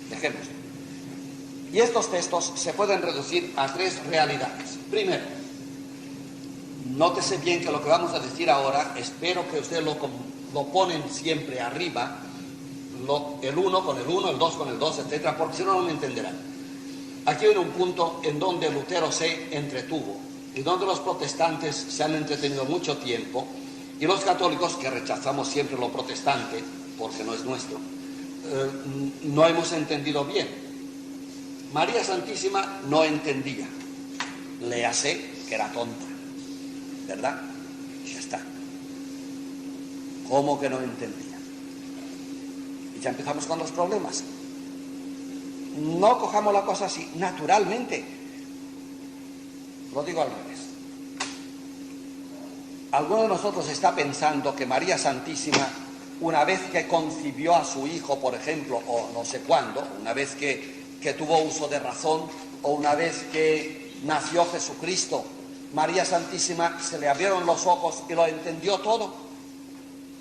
Dejémoslo. Y estos textos se pueden reducir a 3 realidades. Primero, nótese bien que lo que vamos a decir ahora, espero que ustedes lo ponen siempre arriba, el 1 con el 1, el 2 con el 2, etcétera, porque si no, no me entenderán. Aquí hay un punto en donde Lutero se entretuvo y donde los protestantes se han entretenido mucho tiempo y los católicos, que rechazamos siempre lo protestante, porque no es nuestro, no hemos entendido bien. María Santísima no entendía, léase que era tonta. ¿verdad? Ya está. ¿Cómo que no entendía? Y ya empezamos con los problemas. No cojamos la cosa así, naturalmente. Lo digo al revés. ¿Alguno de nosotros está pensando que María Santísima, una vez que concibió a su hijo, por ejemplo, o no sé cuándo, una vez que tuvo uso de razón, o una vez que nació Jesucristo, María Santísima se le abrieron los ojos y lo entendió todo?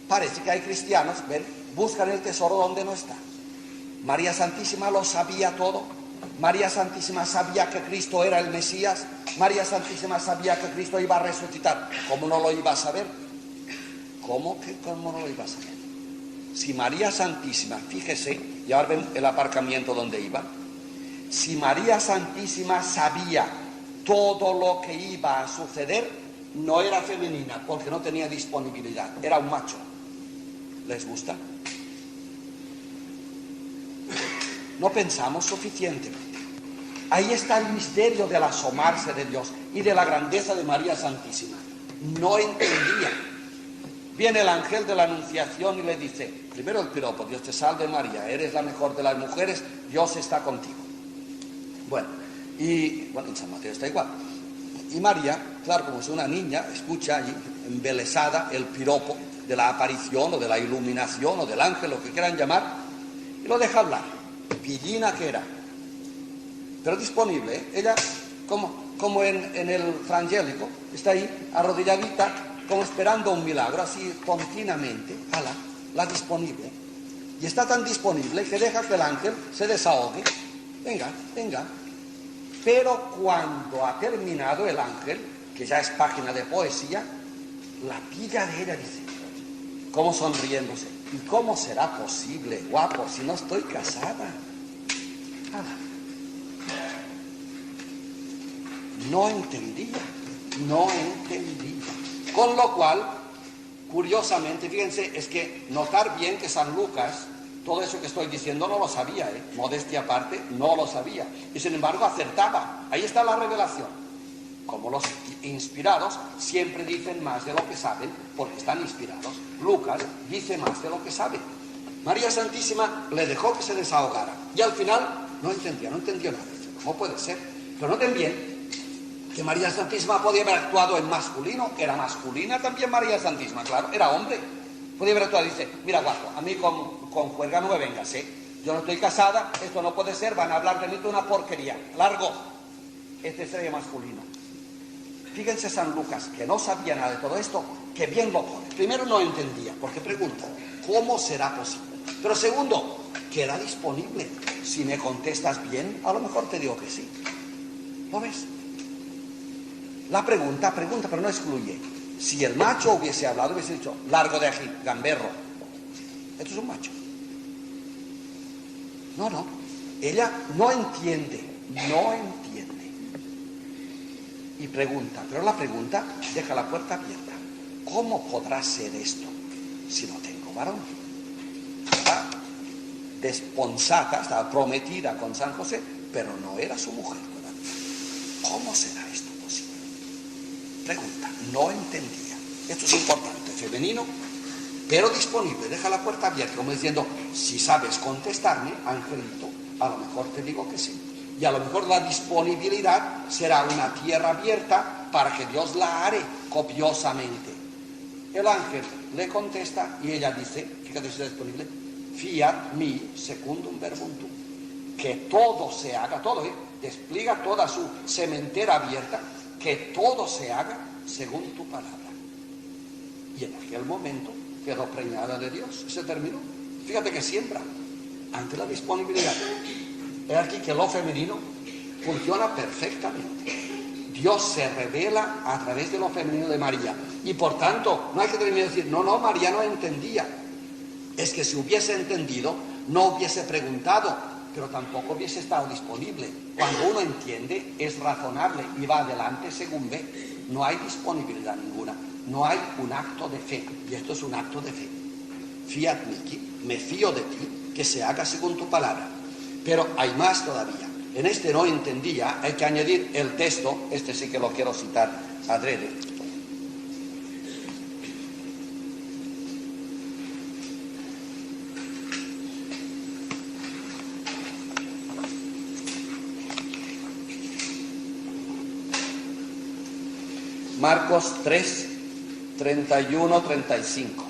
Parece que hay cristianos, ven, buscan el tesoro donde no está. María Santísima lo sabía todo. María Santísima sabía que Cristo era el Mesías. María Santísima sabía que Cristo iba a resucitar. ¿Cómo no lo iba a saber? ¿Cómo no lo iba a saber? Si María Santísima, fíjese, y ahora ven el aparcamiento donde iba. Si María Santísima sabía todo lo que iba a suceder, no era femenina, porque no tenía disponibilidad, era un macho. ¿Les gusta? No pensamos suficientemente. Ahí está el misterio del asomarse de Dios y de la grandeza de María Santísima. No entendía. Viene el ángel de la Anunciación y le dice, primero el piropo, Dios te salve María, eres la mejor de las mujeres, Dios está contigo. Bueno, en San Mateo está igual. Y María, claro, como es una niña, escucha allí, embelesada, el piropo de la aparición o de la iluminación o del ángel, lo que quieran llamar, y lo deja hablar. Pillina que era, pero disponible, ¿eh? Ella, como en el frangélico, está ahí, arrodilladita, como esperando un milagro, así continuamente, la disponible. Y está tan disponible que deja que el ángel se desahogue. Venga. Pero cuando ha terminado el ángel, que ya es página de poesía, la pilla de ella, dice, como sonriéndose, ¿y cómo será posible, guapo, si no estoy casada? No entendía. Con lo cual, curiosamente, fíjense, es que notar bien que San Lucas, todo eso que estoy diciendo no lo sabía, modestia aparte, no lo sabía. Y sin embargo acertaba. Ahí está la revelación. Como los inspirados siempre dicen más de lo que saben, porque están inspirados. Lucas dice más de lo que sabe. María Santísima le dejó que se desahogara. Y al final no entendió nada. ¿Cómo puede ser? Pero noten bien que María Santísima podía haber actuado en masculino. Era masculina también María Santísima, claro, era hombre. Podía haber actuado, dice, mira guapo, a mí con juerga no me vengas, yo no estoy casada, esto no puede ser, van a hablar de mí de una porquería, largo. Este sería masculino. Fíjense San Lucas, que no sabía nada de todo esto, que bien lo pone. Primero no entendía, porque pregunta, ¿cómo será posible? Pero segundo, que era disponible. Si me contestas bien, a lo mejor te digo que sí. ¿Lo ves? La pregunta, pero no excluye. Si el macho hubiese hablado, hubiese dicho, largo de aquí, gamberro. Esto es un macho. No. Ella no entiende. Y pregunta, pero la pregunta deja la puerta abierta. ¿Cómo podrá ser esto si no tengo varón? Estaba desponsada, estaba prometida con San José, pero no era su mujer todavía. ¿Cómo será esto posible? Pregunta, no entendía. Esto es importante, femenino, pero disponible, deja la puerta abierta, como diciendo, si sabes contestarme, angelito, a lo mejor te digo que sí. Y a lo mejor la disponibilidad será una tierra abierta para que Dios la haré copiosamente. El ángel le contesta y ella dice, fíjate si está disponible, fiat mi secundum verbum tuum. Que todo se haga, despliega toda su sementera abierta, que todo se haga según tu palabra. Y en aquel momento quedó preñada de Dios, se terminó. Fíjate que siembra ante la disponibilidad. Es aquí que lo femenino funciona perfectamente. Dios se revela a través de lo femenino de María. Y por tanto, no hay que terminar de decir, no, María no entendía. Es que si hubiese entendido, no hubiese preguntado, pero tampoco hubiese estado disponible. Cuando uno entiende, es razonable y va adelante según ve. No hay disponibilidad ninguna. No hay un acto de fe. Y esto es un acto de fe. Fiat mihi, me fío de ti, que se haga según tu palabra. Pero hay más todavía. En este no entendía, hay que añadir el texto, este sí que lo quiero citar adrede. Marcos 3, 31, 35.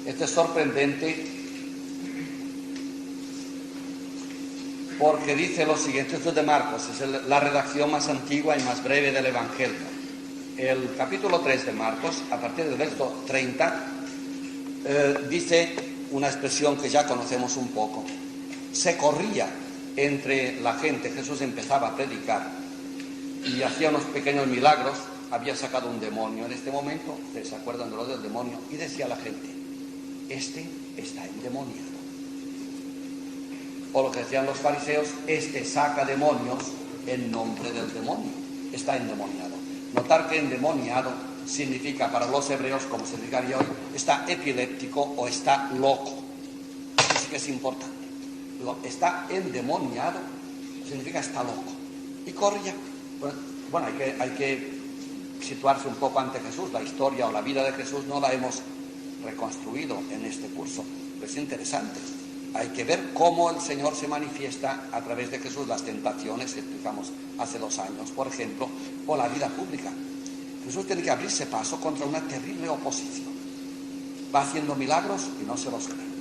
Este es sorprendente porque dice lo siguiente. Esto es de Marcos, es la redacción más antigua y más breve del Evangelio. El capítulo 3 de Marcos, a partir del verso 30, dice una expresión que ya conocemos un poco. Se corría entre la gente, Jesús empezaba a predicar y hacía unos pequeños milagros, había sacado un demonio en este momento, ustedes se acuerdan de lo del demonio, y decía a la gente, este está endemoniado. O lo que decían los fariseos, este saca demonios en nombre del demonio, está endemoniado. Notar que endemoniado significa para los hebreos, como se diría hoy, está epiléptico o está loco. Eso sí que es importante. Está endemoniado significa está loco. Y corría. Bueno, hay que situarse un poco ante Jesús. La historia o la vida de Jesús no la hemos reconstruido en este curso, pero es interesante. Hay que ver cómo el Señor se manifiesta a través de Jesús, las tentaciones que explicamos hace 2 años, por ejemplo, o la vida pública. Jesús tiene que abrirse paso contra una terrible oposición. Va haciendo milagros y no se los creen.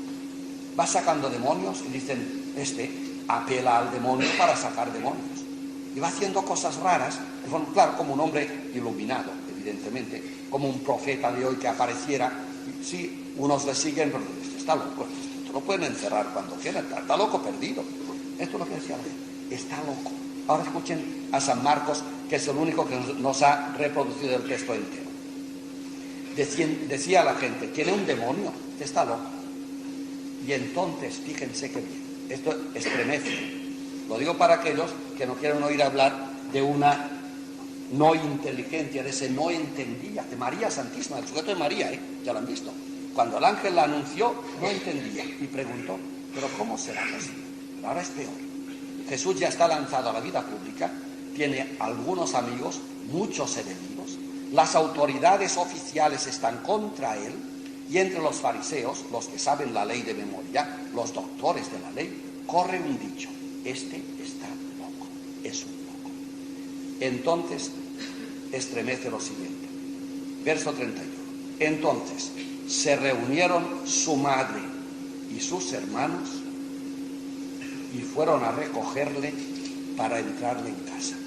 Va sacando demonios y dicen, este apela al demonio para sacar demonios. Y va haciendo cosas raras, claro, como un hombre iluminado, evidentemente, como un profeta de hoy que apareciera. Sí, unos le siguen, pero está loco, esto lo pueden encerrar cuando quieran, está loco perdido. Esto es lo que decía la gente, está loco. Ahora escuchen a San Marcos, que es el único que nos ha reproducido el texto entero. Decía a la gente, tiene un demonio, está loco. Y entonces, fíjense que bien, esto estremece. Lo digo para aquellos que no quieren oír hablar de una no inteligencia, de ese no entendía, de María Santísima, el sujeto de María, ya lo han visto. Cuando el ángel la anunció, no entendía y preguntó, ¿pero cómo será posible? Pero ahora es peor. Jesús ya está lanzado a la vida pública, tiene algunos amigos, muchos enemigos, las autoridades oficiales están contra él, y entre los fariseos, los que saben la ley de memoria, los doctores de la ley, corre un dicho, este está loco, es un loco. Entonces, estremece lo siguiente, verso 31. Entonces, se reunieron su madre y sus hermanos y fueron a recogerle para entrarle en casa.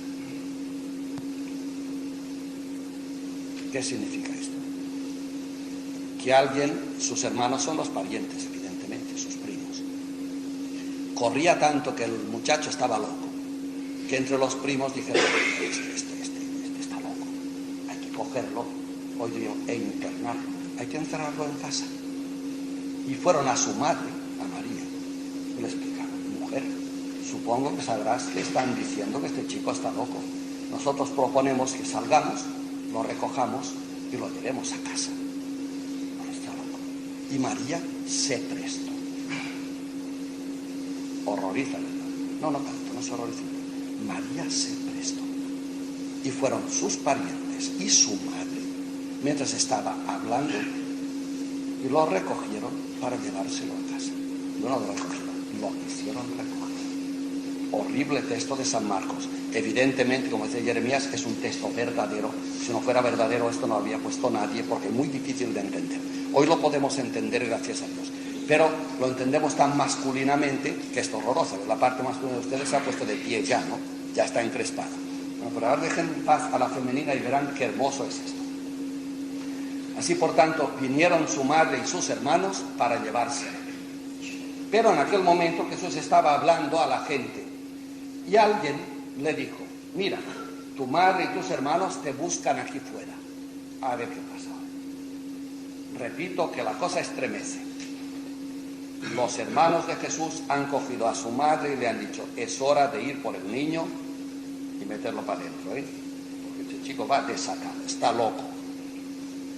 ¿Qué significa esto? Que alguien, sus hermanos son los parientes, evidentemente, sus primos. Corría tanto que el muchacho estaba loco, que entre los primos dijeron, este está loco, hay que cogerlo, hoy día, e internarlo, hay que encerrarlo en casa. Y fueron a su madre, a María, y le explicaron, mujer, supongo que sabrás que están diciendo que este chico está loco. Nosotros proponemos que salgamos, lo recojamos y lo llevemos a casa. Y María se prestó. Horroriza, ¿verdad? No tanto, no se horroriza. María se prestó. Y fueron sus parientes y su madre, mientras estaba hablando, y lo recogieron para llevárselo a casa. No lo recogieron, lo hicieron recoger. Horrible texto de San Marcos. Evidentemente, como dice Jeremías, es un texto verdadero. Si no fuera verdadero, esto no lo había puesto nadie, porque es muy difícil de entender. Hoy lo podemos entender, gracias a Dios. Pero lo entendemos tan masculinamente que es horroroso. La parte masculina de ustedes se ha puesto de pie ya, ¿no? Ya está encrespada. Bueno, pero ahora dejen en paz a la femenina y verán qué hermoso es esto. Así, por tanto, vinieron su madre y sus hermanos para llevárselo. Pero en aquel momento Jesús estaba hablando a la gente. Y alguien le dijo, mira, tu madre y tus hermanos te buscan aquí fuera. A ver qué pasa. Repito que la cosa estremece. Los hermanos de Jesús han cogido a su madre y le han dicho, es hora de ir por el niño y meterlo para adentro, porque este chico va desatado, está loco.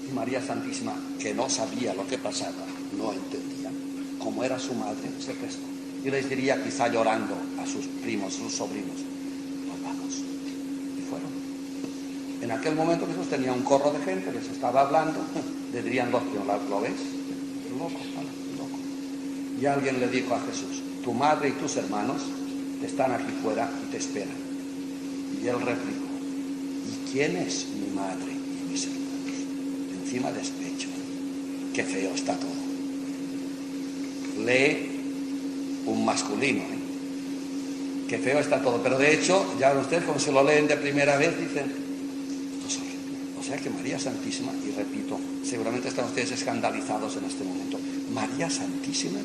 Y María Santísima, que no sabía lo que pasaba, no entendía cómo era su madre, se prestó. Y les diría, quizá llorando a sus primos, sus sobrinos, pues vamos. Y fueron. En aquel momento Jesús tenía un corro de gente, les estaba hablando, le dirían los que ¿lo ves? Loco, loco. Y alguien le dijo a Jesús, tu madre y tus hermanos están aquí fuera y te esperan. Y él replicó: ¿y quién es mi madre y mis hermanos? Encima despecho. Qué feo está todo. Lee un masculino, Qué feo está todo. Pero de hecho, ya ustedes, como se lo leen de primera vez, dicen: esto es horrible. O sea que María Santísima, y repito, seguramente están ustedes escandalizados en este momento, María Santísima,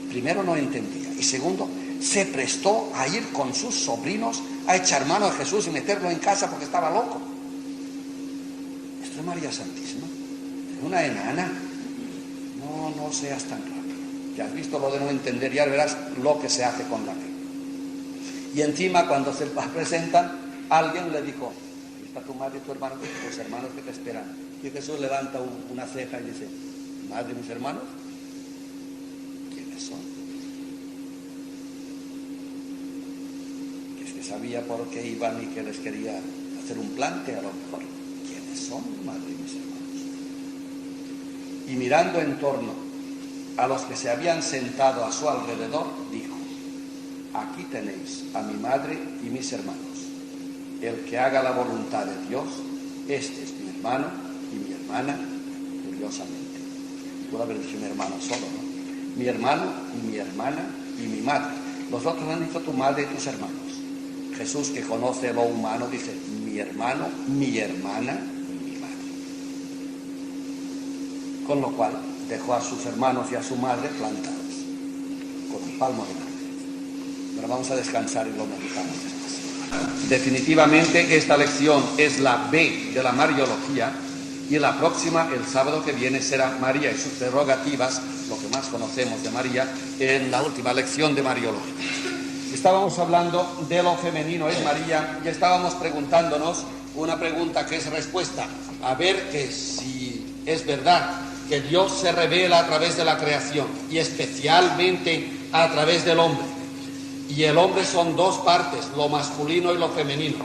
primero no entendía, y segundo, se prestó a ir con sus sobrinos a echar mano a Jesús y meterlo en casa porque estaba loco. Esto es María Santísima, es una enana. No seas tan rápido. Ya has visto lo de no entender, ya verás lo que se hace con la fe. Y encima, cuando se presentan, alguien le dijo: está tu madre y tu hermano, tus hermanos que te esperan. Y Jesús levanta una ceja y dice: ¿madre y mis hermanos? ¿Quiénes son? Que es que sabía por qué iban y que les quería hacer un plante, a lo mejor. ¿Quiénes son, madre y mis hermanos? Y mirando en torno a los que se habían sentado a su alrededor, dijo: aquí tenéis a mi madre y mis hermanos. El que haga la voluntad de Dios, este es mi hermano y mi hermana, curiosamente. Puedo haber dicho mi hermano solo, ¿no? Mi hermano y mi hermana y mi madre. Los otros han dicho tu madre y tus hermanos. Jesús, que conoce lo humano, dice: mi hermano, mi hermana y mi madre. Con lo cual dejó a sus hermanos y a su madre plantados, con un palmo de mano. Pero vamos a descansar y lo meditamos después. Definitivamente esta lección es la B de la Mariología, y la próxima, el sábado que viene, será María y sus prerrogativas, lo que más conocemos de María, en la última lección de Mariología. Estábamos hablando de lo femenino es María y estábamos preguntándonos una pregunta que es respuesta, a ver que si es verdad que Dios se revela a través de la creación y especialmente a través del hombre. Y el hombre son dos partes, lo masculino y lo femenino.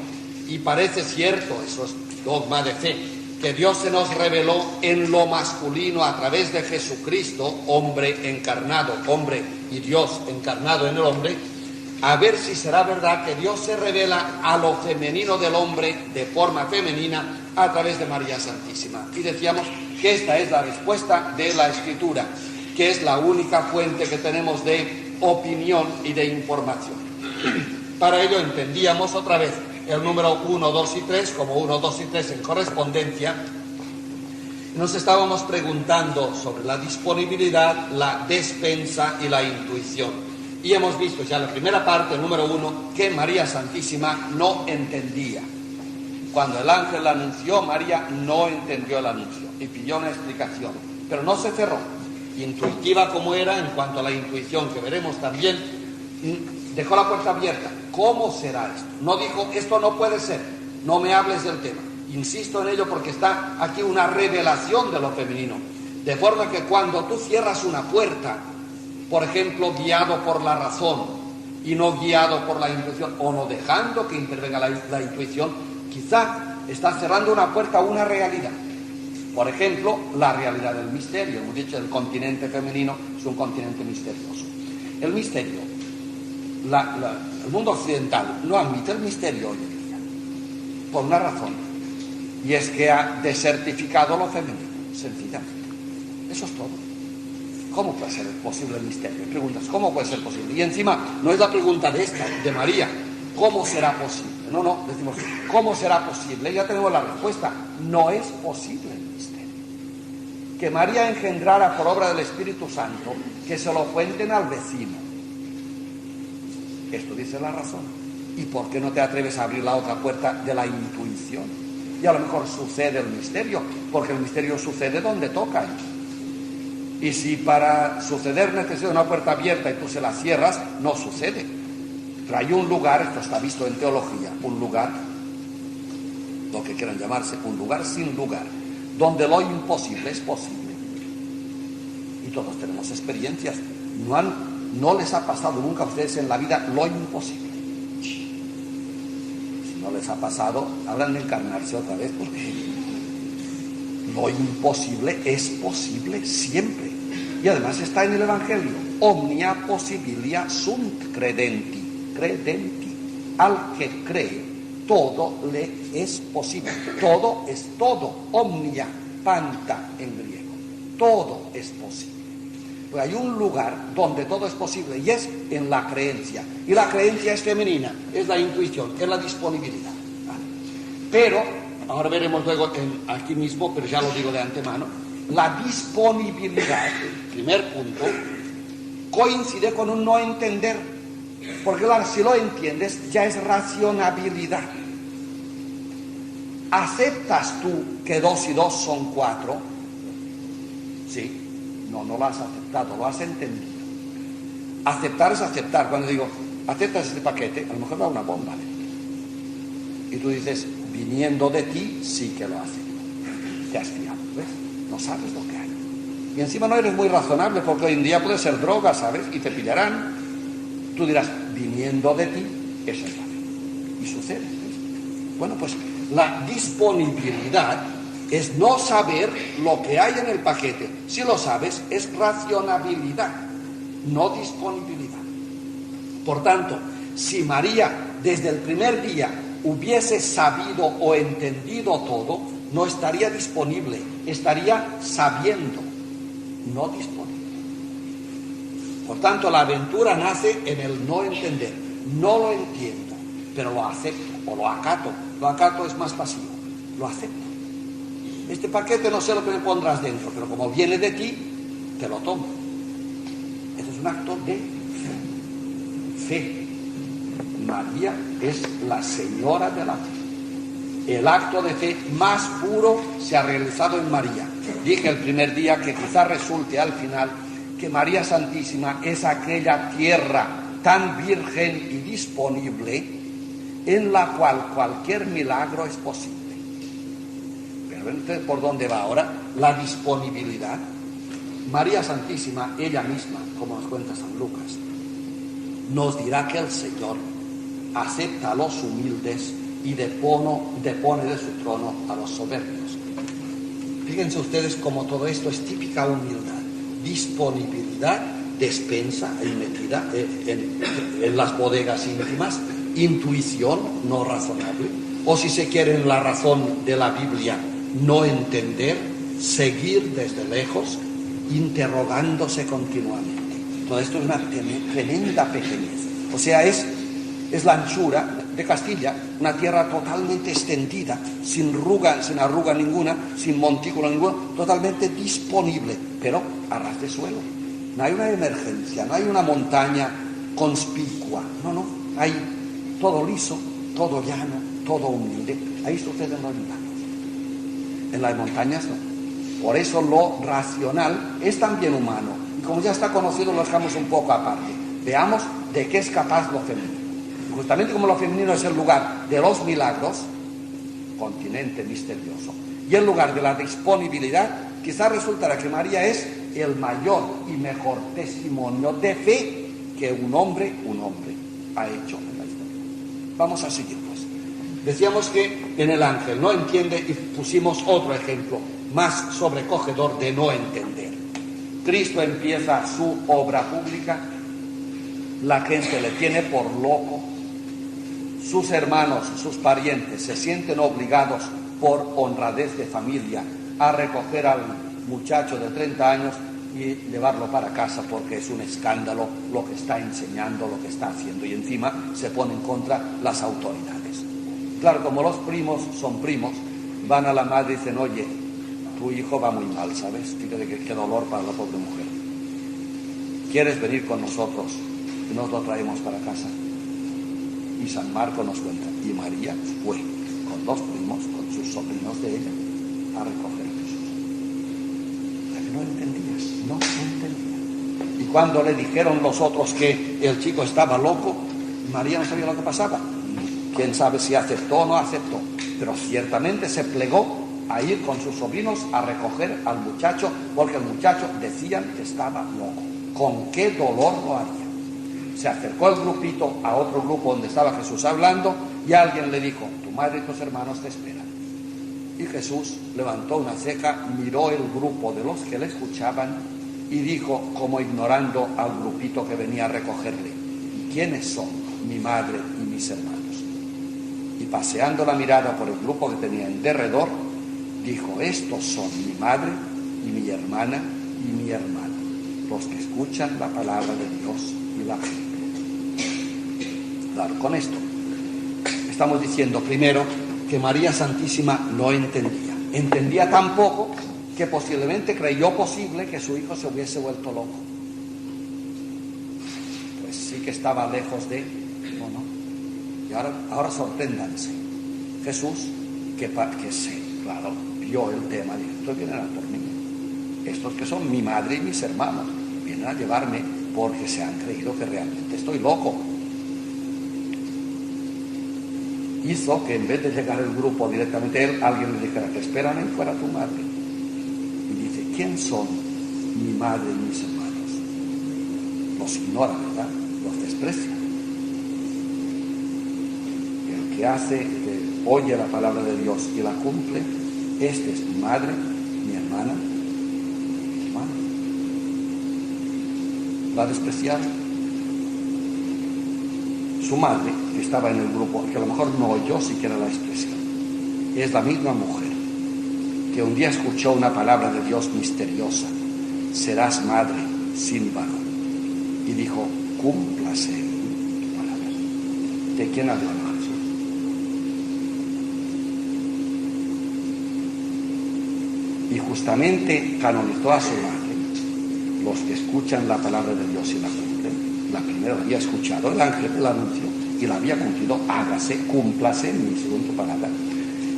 Y parece cierto, eso es dogma de fe, que Dios se nos reveló en lo masculino a través de Jesucristo, hombre encarnado, hombre y Dios encarnado en el hombre. A ver si será verdad que Dios se revela a lo femenino del hombre de forma femenina a través de María Santísima. Y decíamos que esta es la respuesta de la Escritura, que es la única fuente que tenemos de opinión y de información. Para ello entendíamos otra vez el número 1, 2 y 3 como 1, 2 y 3 en correspondencia. Nos estábamos preguntando sobre la disponibilidad, la despensa y la intuición. Y hemos visto ya en la primera parte, el número 1, que María Santísima no entendía. Cuando el ángel la anunció, María no entendió el anuncio y pidió una explicación, pero no se cerró. Intuitiva como era, en cuanto a la intuición, que veremos también, dejó la puerta abierta. ¿Cómo será esto? No dijo, esto no puede ser, no me hables del tema. Insisto en ello porque está aquí una revelación de lo femenino. De forma que cuando tú cierras una puerta, por ejemplo, guiado por la razón y no guiado por la intuición, o no dejando que intervenga la intuición, quizá estás cerrando una puerta a una realidad. Por ejemplo, la realidad del misterio. Hemos dicho que el continente femenino es un continente misterioso. El misterio, el mundo occidental no admite el misterio hoy en día, por una razón, y es que ha desertificado lo femenino, sencillamente. Eso es todo. ¿Cómo puede ser posible el misterio? Y preguntas, ¿cómo puede ser posible? Y encima, no es la pregunta de esta, de María, ¿cómo será posible? No, decimos, ¿cómo será posible? Ya tenemos la respuesta, no es posible el misterio. Que María engendrara por obra del Espíritu Santo, que se lo cuenten al vecino. Esto dice la razón. ¿Y por qué no te atreves a abrir la otra puerta de la intuición? Y a lo mejor sucede el misterio, porque el misterio sucede donde toca. Y si para suceder necesita una puerta abierta y tú se la cierras, no sucede. Pero hay un lugar, esto está visto en teología, un lugar, lo que quieran llamarse, un lugar sin lugar, donde lo imposible es posible. Y todos tenemos experiencias. No les ha pasado nunca a ustedes en la vida lo imposible. Si no les ha pasado, habrán de encarnarse otra vez, porque lo imposible es posible siempre. Y además está en el Evangelio. Omnia possibilia sunt credenti. Credenti. Al que cree, todo le es posible. Todo es todo, omnia, panta en griego. Todo es posible. Pero hay un lugar donde todo es posible y es en la creencia. Y la creencia es femenina, es la intuición, es la disponibilidad. ¿Vale? Pero, ahora veremos luego aquí mismo, pero ya lo digo de antemano, la disponibilidad, el primer punto, coincide con un no entender. Porque claro, si lo entiendes, ya es racionabilidad. ¿Aceptas tú que 2 y 2 son 4? Sí. No lo has aceptado, lo has entendido. Aceptar es aceptar. Cuando digo, aceptas este paquete, a lo mejor da una bomba dentro. Y tú dices, viniendo de ti, sí que lo acepto. Te has fiado, ¿ves? No sabes lo que hay. Y encima no eres muy razonable, porque hoy en día puede ser droga, ¿sabes? Y te pillarán. Tú dirás, viniendo de ti, esa es la fe. Y sucede, ¿ves? Bueno, pues la disponibilidad es no saber lo que hay en el paquete. Si lo sabes, es racionabilidad, no disponibilidad. Por tanto, si María desde el primer día hubiese sabido o entendido todo, no estaría disponible, estaría sabiendo, no disponible. Por tanto, la aventura nace en el no entender. No lo entiendo, pero lo acepto o lo acato. Lo acato es más pasivo, lo acepto. Este paquete no sé lo que me pondrás dentro, pero como viene de ti, te lo tomo. Este es un acto de fe. Fe. María es la señora de la fe. El acto de fe más puro se ha realizado en María. Dije el primer día que quizás resulte al final que María Santísima es aquella tierra tan virgen y disponible en la cual cualquier milagro es posible. ¿Por dónde va ahora? La disponibilidad. María Santísima, ella misma, como nos cuenta San Lucas, nos dirá que el Señor acepta a los humildes y depone de su trono a los soberbios. Fíjense ustedes cómo todo esto es típica humildad. Disponibilidad, despensa ahí metida en las bodegas íntimas, intuición no razonable, o si se quiere en la razón de la Biblia, no entender, seguir desde lejos, interrogándose continuamente. Todo esto es una tremenda pequeñez. O sea, es la anchura de Castilla, una tierra totalmente extendida, sin arruga ninguna, sin montículo ninguno, totalmente disponible, pero a ras de suelo. No hay una emergencia, no hay una montaña conspicua, no, hay todo liso, todo llano, todo humilde. Ahí suceden los milagros. En las montañas no. Por eso lo racional es también humano. Y como ya está conocido, lo dejamos un poco aparte. Veamos de qué es capaz lo femenino. Justamente como lo femenino es el lugar de los milagros, continente misterioso, y el lugar de la disponibilidad, quizás resultará que María es el mayor y mejor testimonio de fe que un hombre ha hecho en la historia. Vamos a seguir, pues. Decíamos que en el ángel no entiende y pusimos otro ejemplo más sobrecogedor de no entender. Cristo empieza su obra pública, la gente le tiene por loco, sus hermanos, sus parientes se sienten obligados por honradez de familia a recoger al muchacho de 30 años y llevarlo para casa porque es un escándalo lo que está enseñando, lo que está haciendo, y encima se ponen contra las autoridades. Claro, como los primos son primos, van a la madre y dicen, oye, tu hijo va muy mal, ¿sabes? Fíjate qué dolor para la pobre mujer. ¿Quieres venir con nosotros y nos lo traemos para casa? Y San Marcos nos cuenta, y María fue con los primos, con sus sobrinos de ella, a recoger a Jesús. Pero no entendía. Y cuando le dijeron los otros que el chico estaba loco, María no sabía lo que pasaba. Quién sabe si aceptó o no aceptó, pero ciertamente se plegó a ir con sus sobrinos a recoger al muchacho, porque el muchacho decían que estaba loco. ¿Con qué dolor lo haría? Se acercó el grupito a otro grupo donde estaba Jesús hablando, y alguien le dijo, tu madre y tus hermanos te esperan. Y Jesús levantó una ceja, miró el grupo de los que le escuchaban y dijo, como ignorando al grupito que venía a recogerle, ¿quiénes son mi madre y mis hermanos? y paseando la mirada por el grupo que tenía en derredor, dijo: estos son mi madre y mi hermana y mi hermano, los que escuchan la palabra de Dios y la cumplen. Claro, con esto estamos diciendo primero que María Santísima no entendía. Entendía tan poco que posiblemente creyó posible que su hijo se hubiese vuelto loco. Pues sí que estaba lejos de... ¿no? Y ahora sorpréndanse. Jesús, que sí, claro, vio el tema, dijo: estos vienen a por mí. Estos que son mi madre y mis hermanos vienen a llevarme porque se han creído que realmente estoy loco. Hizo que en vez de llegar el grupo directamente a él, alguien le dijera: te esperan ahí fuera tu madre. Y dice: ¿quién son mi madre y mis hermanos? Los ignora, ¿verdad? Los desprecia. El que hace, que oye la palabra de Dios y la cumple, este es mi madre, mi hermana, mi hermano. ¿La despreciaron? Su madre, que estaba en el grupo, que a lo mejor no oyó siquiera la expresión, es la misma mujer que un día escuchó una palabra de Dios misteriosa: serás madre sin varón. Y dijo: cúmplase tu palabra. ¿De quién hablaba Jesús? Y justamente canonizó a su madre. Los que escuchan la palabra de Dios y la cumplen. La primera había escuchado el ángel del anuncio y la había cumplido. Hágase, cúmplase en mi segunda palabra.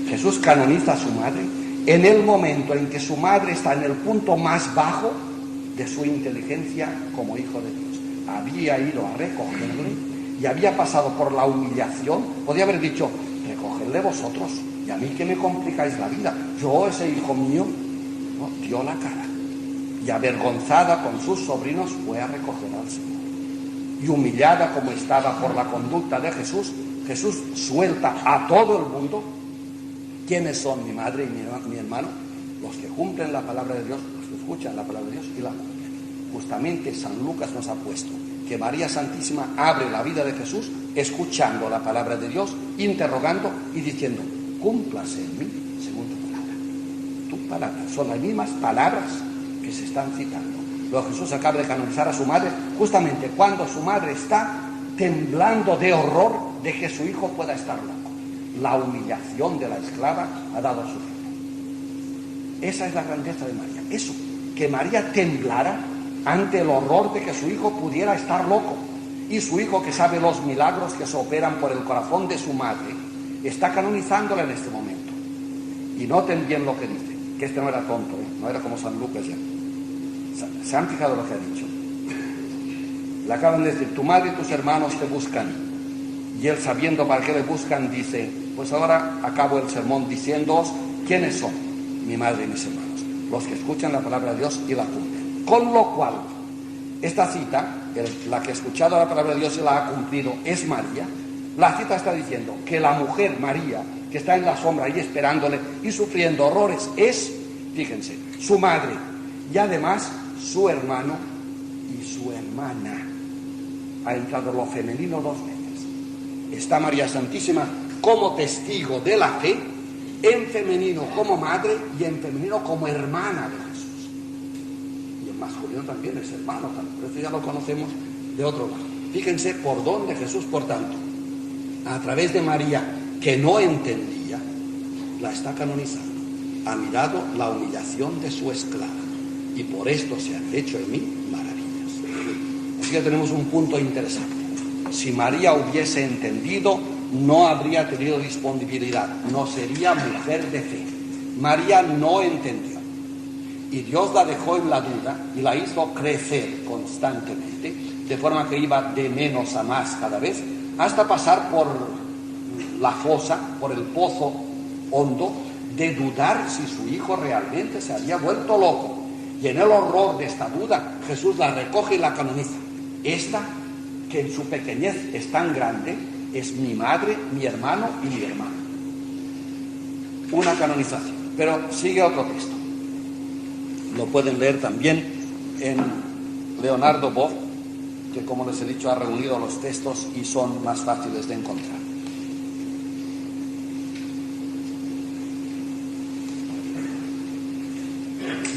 Jesús canoniza a su madre en el momento en que su madre está en el punto más bajo de su inteligencia como hijo de Dios. Había ido a recogerle y había pasado por la humillación. Podía haber dicho: recogedle vosotros, y a mí que me complicáis la vida. Yo, ese hijo mío, no, dio la cara. Y avergonzada con sus sobrinos fue a recoger al Señor. Y humillada como estaba por la conducta de Jesús, Jesús suelta a todo el mundo: ¿quiénes son mi madre y mi hermano? Los que cumplen la palabra de Dios, los que escuchan la palabra de Dios y la cumplen. Justamente San Lucas nos ha puesto que María Santísima abre la vida de Jesús escuchando la palabra de Dios, interrogando y diciendo: cúmplase en mí según tu palabra. Tu palabra. Son las mismas palabras que se están citando. Luego Jesús acaba de canonizar a su madre justamente cuando su madre está temblando de horror de que su hijo pueda estar loco. La humillación de la esclava ha dado su fin. Esa es la grandeza de María. Eso, que María temblara ante el horror de que su hijo pudiera estar loco. Y su hijo, que sabe los milagros que se operan por el corazón de su madre, está canonizándola en este momento. Y noten bien lo que dice, que este no era tonto, no era como San Lucas ya. ¿Se han fijado lo que ha dicho? Le acaban de decir: tu madre y tus hermanos te buscan. Y él, sabiendo para qué le buscan, dice: pues ahora acabo el sermón diciéndoos quiénes son mi madre y mis hermanos, los que escuchan la palabra de Dios y la cumplen. Con lo cual, esta cita, la que ha escuchado la palabra de Dios y la ha cumplido, es María. La cita está diciendo que la mujer María, que está en la sombra ahí esperándole y sufriendo horrores, es, fíjense, su madre y además su hermano y su hermana. Ha entrado lo femenino dos veces. Está María Santísima como testigo de la fe, en femenino como madre y en femenino como hermana de Jesús. Y en masculino también es hermano, por eso ya lo conocemos de otro lado. Fíjense por dónde Jesús, por tanto, a través de María, que no entendía, la está canonizando. Ha mirado la humillación de su esclava y por esto se han hecho en mí maravillas. Así que tenemos un punto interesante. Si María hubiese entendido, no habría tenido disponibilidad, no sería mujer de fe. María no entendió y Dios la dejó en la duda y la hizo crecer constantemente, de forma que iba de menos a más cada vez, hasta pasar por la fosa, por el pozo hondo, de dudar si su hijo realmente se había vuelto loco. Y en el horror de esta duda, Jesús la recoge y la canoniza. Esta, que en su pequeñez es tan grande, es mi madre, mi hermano y mi hermana. Una canonización. Pero sigue otro texto. Lo pueden leer también en Leonardo Boff, que como les he dicho ha reunido los textos y son más fáciles de encontrar.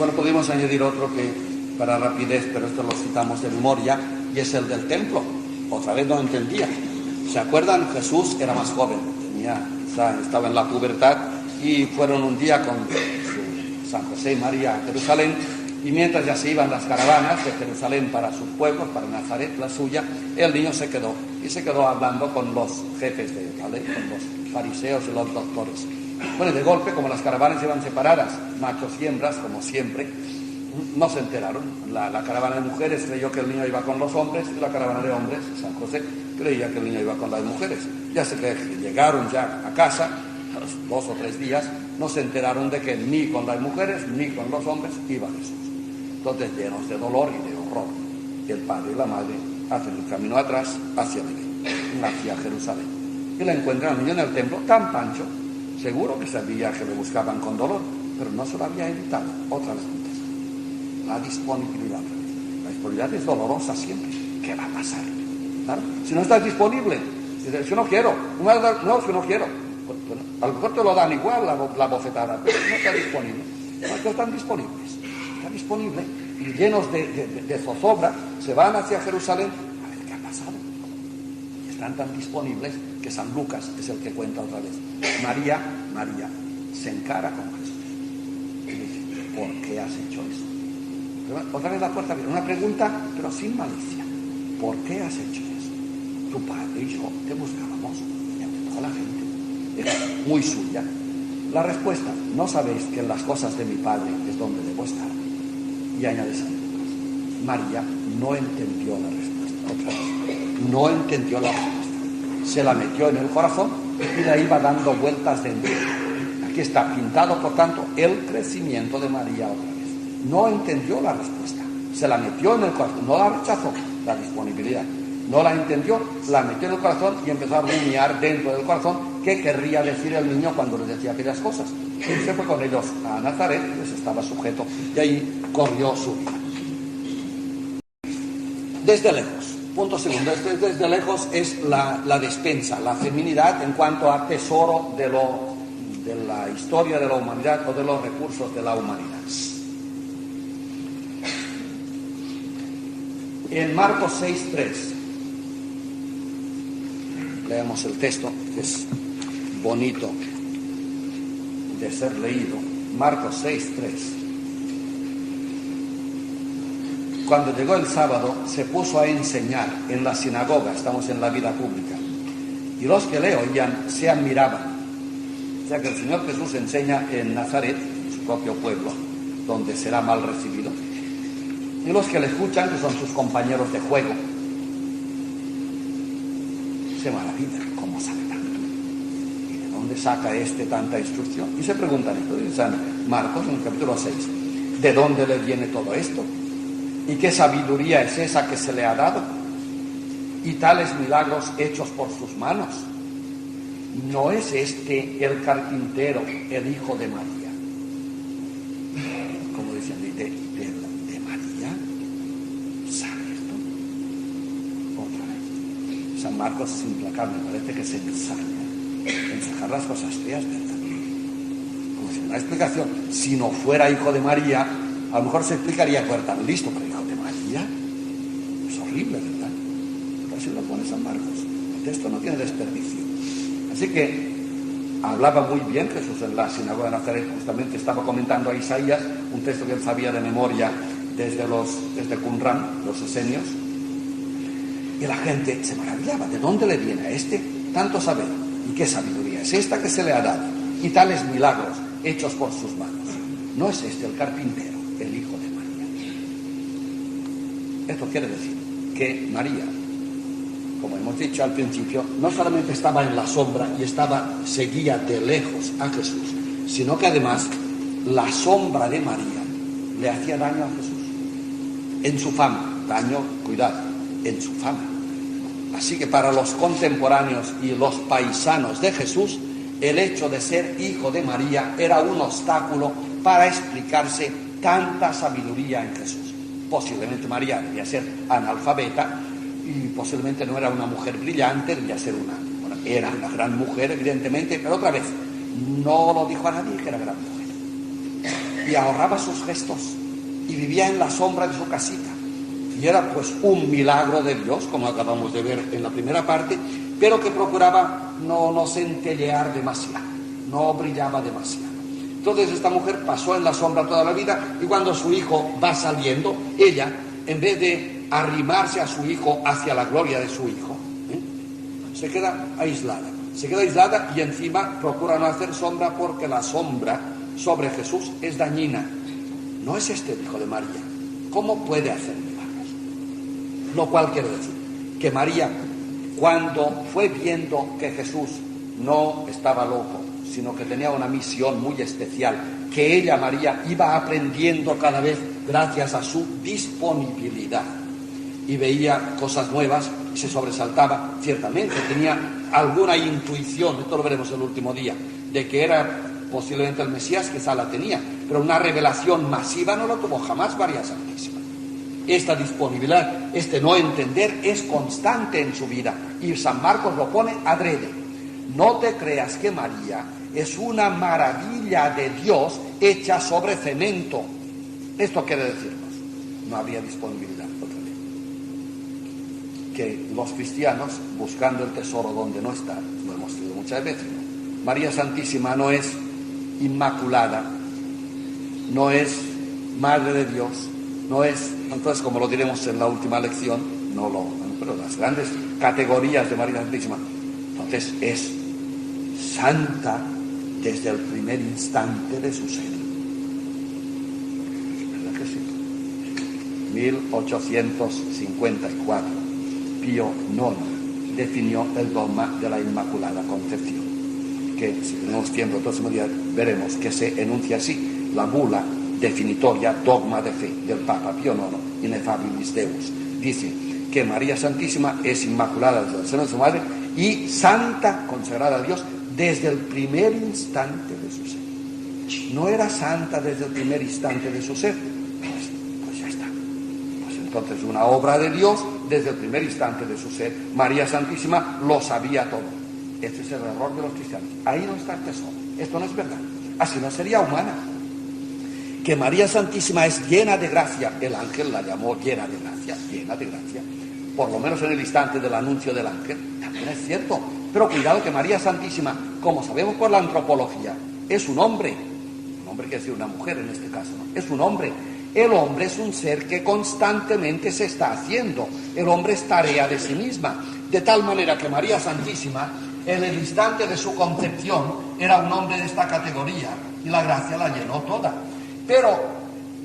Bueno, podemos añadir otro que para rapidez, pero esto lo citamos de memoria, y es el del templo. Otra vez no entendía. ¿Se acuerdan? Jesús era más joven, estaba en la pubertad, y fueron un día con San José y María a Jerusalén, y mientras ya se iban las caravanas de Jerusalén para sus pueblos, para Nazaret, la suya, el niño se quedó hablando con los jefes de la ley, con los fariseos y los doctores. Bueno, y de golpe, como las caravanas iban separadas, machos y hembras, como siempre, no se enteraron. La caravana de mujeres creyó que el niño iba con los hombres, y la caravana de hombres, San José, creía que el niño iba con las mujeres. Ya sé que llegaron ya a casa, a los 2 o 3 días, no se enteraron de que ni con las mujeres ni con los hombres iba Jesús. Entonces, llenos de dolor y de horror, el padre y la madre hacen el camino atrás hacia Belén, hacia Jerusalén, y le encuentran al niño en el templo tan pancho. Seguro que sabía que le buscaban con dolor, pero no se lo había evitado. Otra vez la disponibilidad. La disponibilidad es dolorosa siempre. ¿Qué va a pasar? ¿Claro? Si no estás disponible, dices, yo no quiero. No, yo no quiero. Bueno, a lo mejor te lo dan igual la bofetada, pero no está disponible. No están disponibles. Está disponible y llenos de zozobra se van hacia Jerusalén a ver qué ha pasado. Y están tan disponibles que San Lucas es el que cuenta otra vez. María se encara con Jesús y dice, ¿por qué has hecho eso? Pero otra vez la puerta abierta, una pregunta pero sin malicia. ¿Por qué has hecho eso? Tu padre y yo te buscábamos y ante toda la gente. Era muy suya. La respuesta, no sabéis que en las cosas de mi padre es donde debo estar. Y añade San Lucas, María no entendió la respuesta. Otra vez, no entendió la respuesta. Se la metió en el corazón y la iba dando vueltas dentro. Aquí está pintado, por tanto, el crecimiento de María otra vez. No entendió la respuesta. Se la metió en el corazón, no la rechazó, la disponibilidad. No la entendió, la metió en el corazón y empezó a rumiar dentro del corazón qué querría decir el niño cuando le decía aquellas cosas. Y se fue con ellos a Nazaret, pues estaba sujeto, y ahí corrió su vida. Desde lejos. Punto segundo, desde lejos es la despensa, la feminidad en cuanto a tesoro de la historia de la humanidad o de los recursos de la humanidad. En Marcos 6:3, leamos el texto, que es bonito de ser leído. Marcos 6:3. Cuando llegó el sábado, se puso a enseñar en la sinagoga, estamos en la vida pública, y los que le oían se admiraban. O sea que el Señor Jesús enseña en Nazaret, su propio pueblo, donde será mal recibido. Y los que le escuchan, que son sus compañeros de juego, se maravillan, ¿cómo sabe tanto? ¿Y de dónde saca tanta instrucción? Y se preguntan esto, dice San Marcos en el capítulo 6, ¿de dónde le viene todo esto? ¿Y qué sabiduría es esa que se le ha dado? Y tales milagros hechos por sus manos. ¿No es este el carpintero, el hijo de María? Como dicen, ¿de María? ¿Sabe esto? Otra vez. San Marcos es implacable, parece que se ensaña en sacar las cosas feas, ¿verdad? Como si una explicación, si no fuera hijo de María, a lo mejor se explicaría que era tan listo, pero hijo de María es horrible, ¿verdad? Pero así lo pone San Marcos. El texto no tiene desperdicio. Así que hablaba muy bien Jesús en la sinagoga de Nazaret, justamente estaba comentando a Isaías, un texto que él sabía de memoria desde Qumran, los esenios, y la gente se maravillaba. ¿De dónde le viene a este tanto saber? ¿Y qué sabiduría es esta que se le ha dado? Y tales milagros hechos por sus manos. ¿No es este el carpintero, el hijo de María? Esto quiere decir que María, como hemos dicho al principio, no solamente estaba en la sombra y seguía de lejos a Jesús, sino que además la sombra de María le hacía daño a Jesús. En su fama, daño, cuidado, en su fama. Así que para los contemporáneos y los paisanos de Jesús, el hecho de ser hijo de María era un obstáculo para explicarse tanta sabiduría en Jesús. Posiblemente María debía ser analfabeta y posiblemente no era una mujer brillante, debía ser era una gran mujer, evidentemente, pero otra vez, no lo dijo a nadie que era gran mujer. y ahorraba sus gestos y vivía en la sombra de su casita. Y era pues un milagro de Dios, como acabamos de ver en la primera parte, pero que procuraba no centellear demasiado, no brillaba demasiado. Entonces esta mujer pasó en la sombra toda la vida, y cuando su hijo va saliendo, ella, en vez de arrimarse a su hijo hacia la gloria de su hijo, se queda aislada y encima procura no hacer sombra, porque la sombra sobre Jesús es dañina. No es este el hijo de María. ¿Cómo puede hacer milagros? Lo cual quiere decir que María, cuando fue viendo que Jesús no estaba loco, sino que tenía una misión muy especial, que ella, María, iba aprendiendo cada vez gracias a su disponibilidad, y veía cosas nuevas y se sobresaltaba. Ciertamente tenía alguna intuición, esto lo veremos el último día, de que era posiblemente el Mesías, quizá la tenía, pero una revelación masiva no lo tuvo jamás María Santísima. Esta disponibilidad, este no entender, es constante en su vida, y San Marcos lo pone adrede. No te creas que María es una maravilla de Dios hecha sobre cemento. Esto quiere decirnos, no había disponibilidad otra vez. Que los cristianos, buscando el tesoro donde no está, lo hemos leído muchas veces, ¿no? María Santísima no es inmaculada, no es Madre de Dios, no es, entonces, como lo diremos en la última lección, pero las grandes categorías de María Santísima, entonces es santa desde el primer instante de su ser. ¿Verdad que sí? 1854, Pío IX definió el dogma de la Inmaculada Concepción, que si tenemos tiempo el próximo día veremos que se enuncia así: la bula definitoria dogma de fe del Papa Pío IX, Ineffabilis Deus, dice que María Santísima es inmaculada desde el seno de su madre y santa, consagrada a Dios desde el primer instante de su ser. No era santa desde el primer instante de su ser, pues ya está. Pues entonces una obra de Dios desde el primer instante de su ser. María Santísima lo sabía todo. Este es el error de los cristianos. Ahí no está el tesoro. Esto no es verdad. Así no sería humana. Que María Santísima es llena de gracia. El ángel la llamó llena de gracia, por lo menos en el instante del anuncio del ángel. También es cierto. Pero cuidado, que María Santísima, como sabemos por la antropología, es un hombre. Un hombre quiere decir una mujer en este caso, ¿no? Es un hombre. El hombre es un ser que constantemente se está haciendo. El hombre es tarea de sí misma. De tal manera que María Santísima, en el instante de su concepción, era un hombre de esta categoría, y la gracia la llenó toda. Pero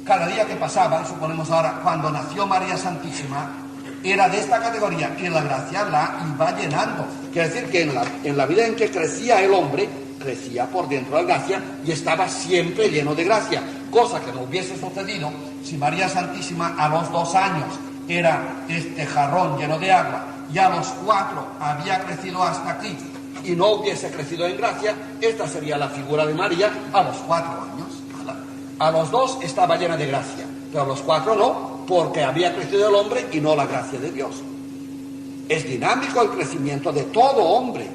cada día que pasaba, suponemos ahora, cuando nació María Santísima, era de esta categoría, y la gracia la iba llenando. Quiere decir que en la vida en que crecía el hombre, crecía por dentro de la gracia y estaba siempre lleno de gracia, cosa que no hubiese sucedido si María Santísima a los 2 años era este jarrón lleno de agua, y a los 4 había crecido hasta aquí y no hubiese crecido en gracia. Esta sería la figura de María a los 4 años. A los 2 estaba llena de gracia, pero a los 4 no, porque había crecido el hombre y no la gracia de Dios. Es dinámico el crecimiento de todo hombre.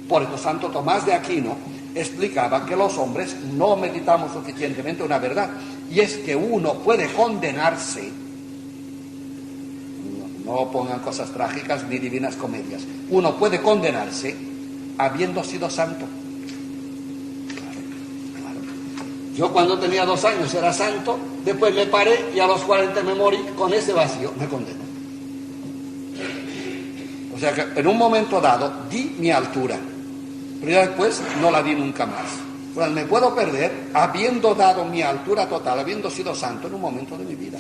Por eso Santo Tomás de Aquino explicaba que los hombres no meditamos suficientemente una verdad, y es que uno puede condenarse, no pongan cosas trágicas ni divinas comedias, uno puede condenarse habiendo sido santo. Yo cuando tenía 2 años era santo, después me paré y a los 40 me morí, con ese vacío me condeno. O sea que en un momento dado di mi altura, pero ya después no la di nunca más. Pues me puedo perder habiendo dado mi altura total, habiendo sido santo en un momento de mi vida.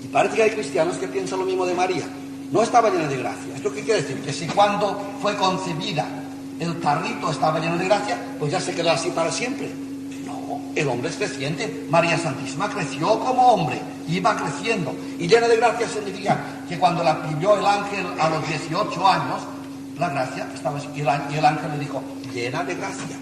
Y parece que hay cristianos que piensan lo mismo de María. No estaba llena de gracia. ¿Esto qué quiere decir? Que si cuando fue concebida el tarrito estaba lleno de gracia, pues ya se quedó así para siempre. El hombre es creciente. María Santísima creció como hombre, iba creciendo. Y llena de gracia significa que cuando la pilló el ángel a los 18 años, la gracia estaba así. Y el ángel le dijo, llena de gracia.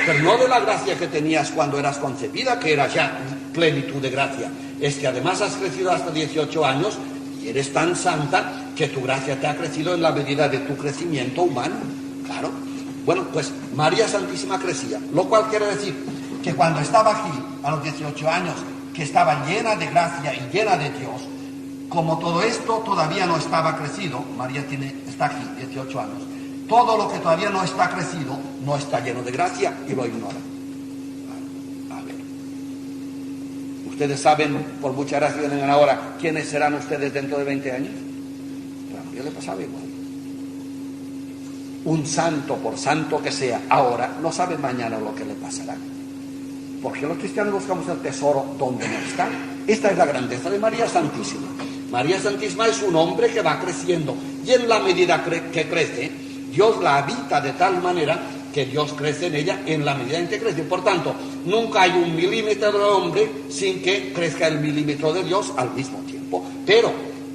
Pero no de la gracia que tenías cuando eras concebida, que era ya plenitud de gracia. Es que además has crecido hasta 18 años y eres tan santa que tu gracia te ha crecido en la medida de tu crecimiento humano. Claro. Bueno, pues María Santísima crecía, lo cual quiere decir que cuando estaba aquí, a los 18 años, que estaba llena de gracia y llena de Dios, como todo esto todavía no estaba crecido, María está aquí, 18 años, todo lo que todavía no está crecido, no está lleno de gracia y lo ignora. A ver. Ustedes saben, por mucha gracia que tengan ahora, ¿quiénes serán ustedes dentro de 20 años? A María le pasaba igual. Un santo, por santo que sea, ahora no sabe mañana lo que le pasará. Porque los cristianos buscamos el tesoro donde no está. Esta es la grandeza de María Santísima. María Santísima es un hombre que va creciendo, y en la medida que crece, Dios la habita de tal manera que Dios crece en ella en la medida en que crece. Por tanto, nunca hay un milímetro del hombre sin que crezca el milímetro de Dios al mismo tiempo. Pero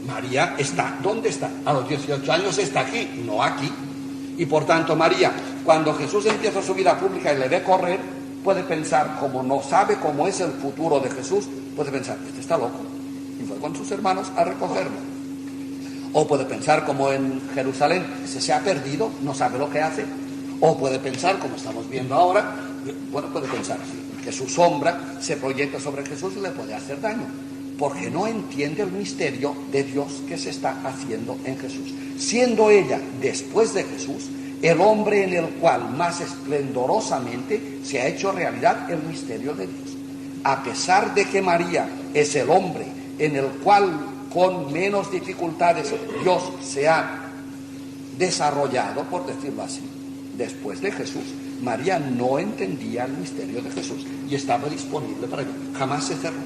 María está, ¿dónde está? A los 18 años está aquí, no aquí. Y por tanto María, cuando Jesús empieza su vida pública y le ve correr, puede pensar, como no sabe cómo es el futuro de Jesús, puede pensar, este está loco. Y fue con sus hermanos a recogerlo. O puede pensar, como en Jerusalén, ese se ha perdido, no sabe lo que hace. O puede pensar, como estamos viendo ahora, bueno, puede pensar que su sombra se proyecta sobre Jesús y le puede hacer daño, porque no entiende el misterio de Dios que se está haciendo en Jesús. Siendo ella, después de Jesús, el hombre en el cual más esplendorosamente se ha hecho realidad el misterio de Dios. A pesar de que María es el hombre en el cual con menos dificultades Dios se ha desarrollado, por decirlo así, después de Jesús, María no entendía el misterio de Jesús y estaba disponible para ello. Jamás se cerró.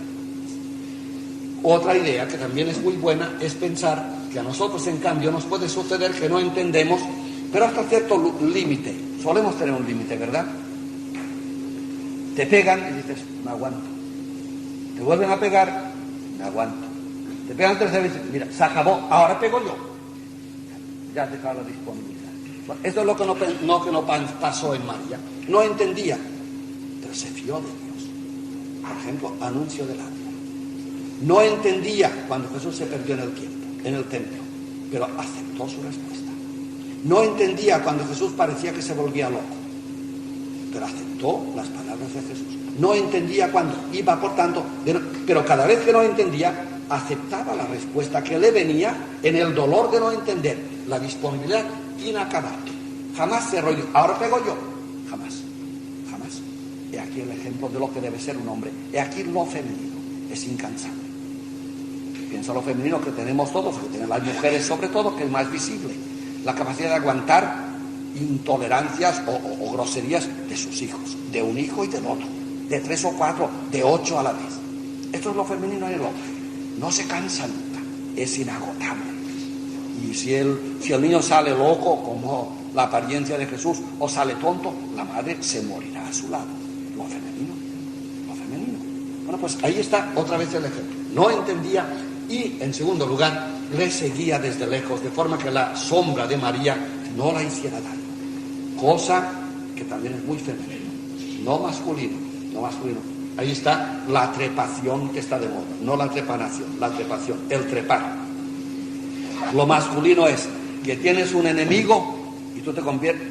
Otra idea que también es muy buena es pensar que a nosotros, en cambio, nos puede suceder que no entendemos, pero hasta cierto límite. Solemos tener un límite, ¿verdad? Te pegan y dices, me aguanto. Te vuelven a pegar, me aguanto. Te pegan 3 veces, mira, se acabó, ahora pego yo. Ya has dejado la disponibilidad. Bueno, esto es lo que no pasó en María. No entendía, pero se fió de Dios. Por ejemplo, anuncio del ángel. No entendía cuando Jesús se perdió en el templo, pero aceptó su respuesta. No entendía cuando Jesús parecía que se volvía loco, pero aceptó las palabras de Jesús. No entendía cuando iba, por tanto, pero cada vez que no entendía, aceptaba la respuesta que le venía en el dolor de no entender, la disponibilidad inacabable. Jamás cerró yo, ahora pego yo. Jamás, jamás. He aquí el ejemplo de lo que debe ser un hombre. He aquí lo femenino, es incansable. Piensa lo femenino que tenemos todos, que tienen las mujeres sobre todo, que es más visible. La capacidad de aguantar intolerancias o groserías de sus hijos, de un hijo y del otro, de 3 o 4, de 8 a la vez. Esto es lo femenino en el hombre. No se cansa nunca, es inagotable. Y si el niño sale loco, como la apariencia de Jesús, o sale tonto, la madre se morirá a su lado. Lo femenino, lo femenino. Bueno, pues ahí está otra vez el ejemplo. No entendía y, en segundo lugar, le seguía desde lejos, de forma que la sombra de María no la hiciera daño. Cosa que también es muy femenino, no masculino, no masculino. Ahí está la trepación que está de moda, no la trepanación, la trepación, el trepar. Lo masculino es que tienes un enemigo y tú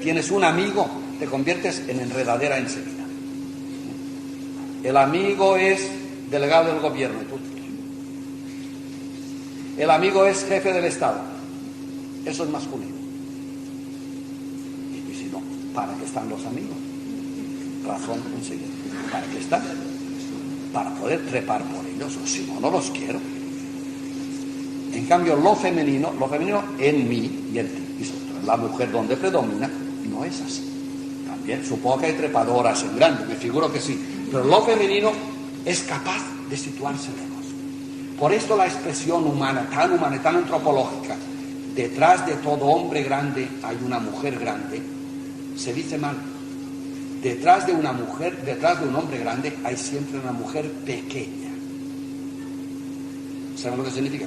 tienes un amigo, te conviertes en enredadera enseguida. El amigo es delegado del gobierno, el amigo es jefe del Estado, eso es masculino. Y si no, ¿para qué están los amigos? Razón enseguida. ¿Para qué están? Para poder trepar por ellos, o si no, no los quiero. En cambio, lo femenino en mí y en ti. Y la mujer donde predomina no es así. También supongo que hay trepadoras en grande, me figuro que sí. Pero lo femenino es capaz de situarse lejos. Por esto la expresión humana, tan antropológica, detrás de todo hombre grande hay una mujer grande, se dice mal. Detrás de una mujer, detrás de un hombre grande, hay siempre una mujer pequeña. ¿Saben lo que significa?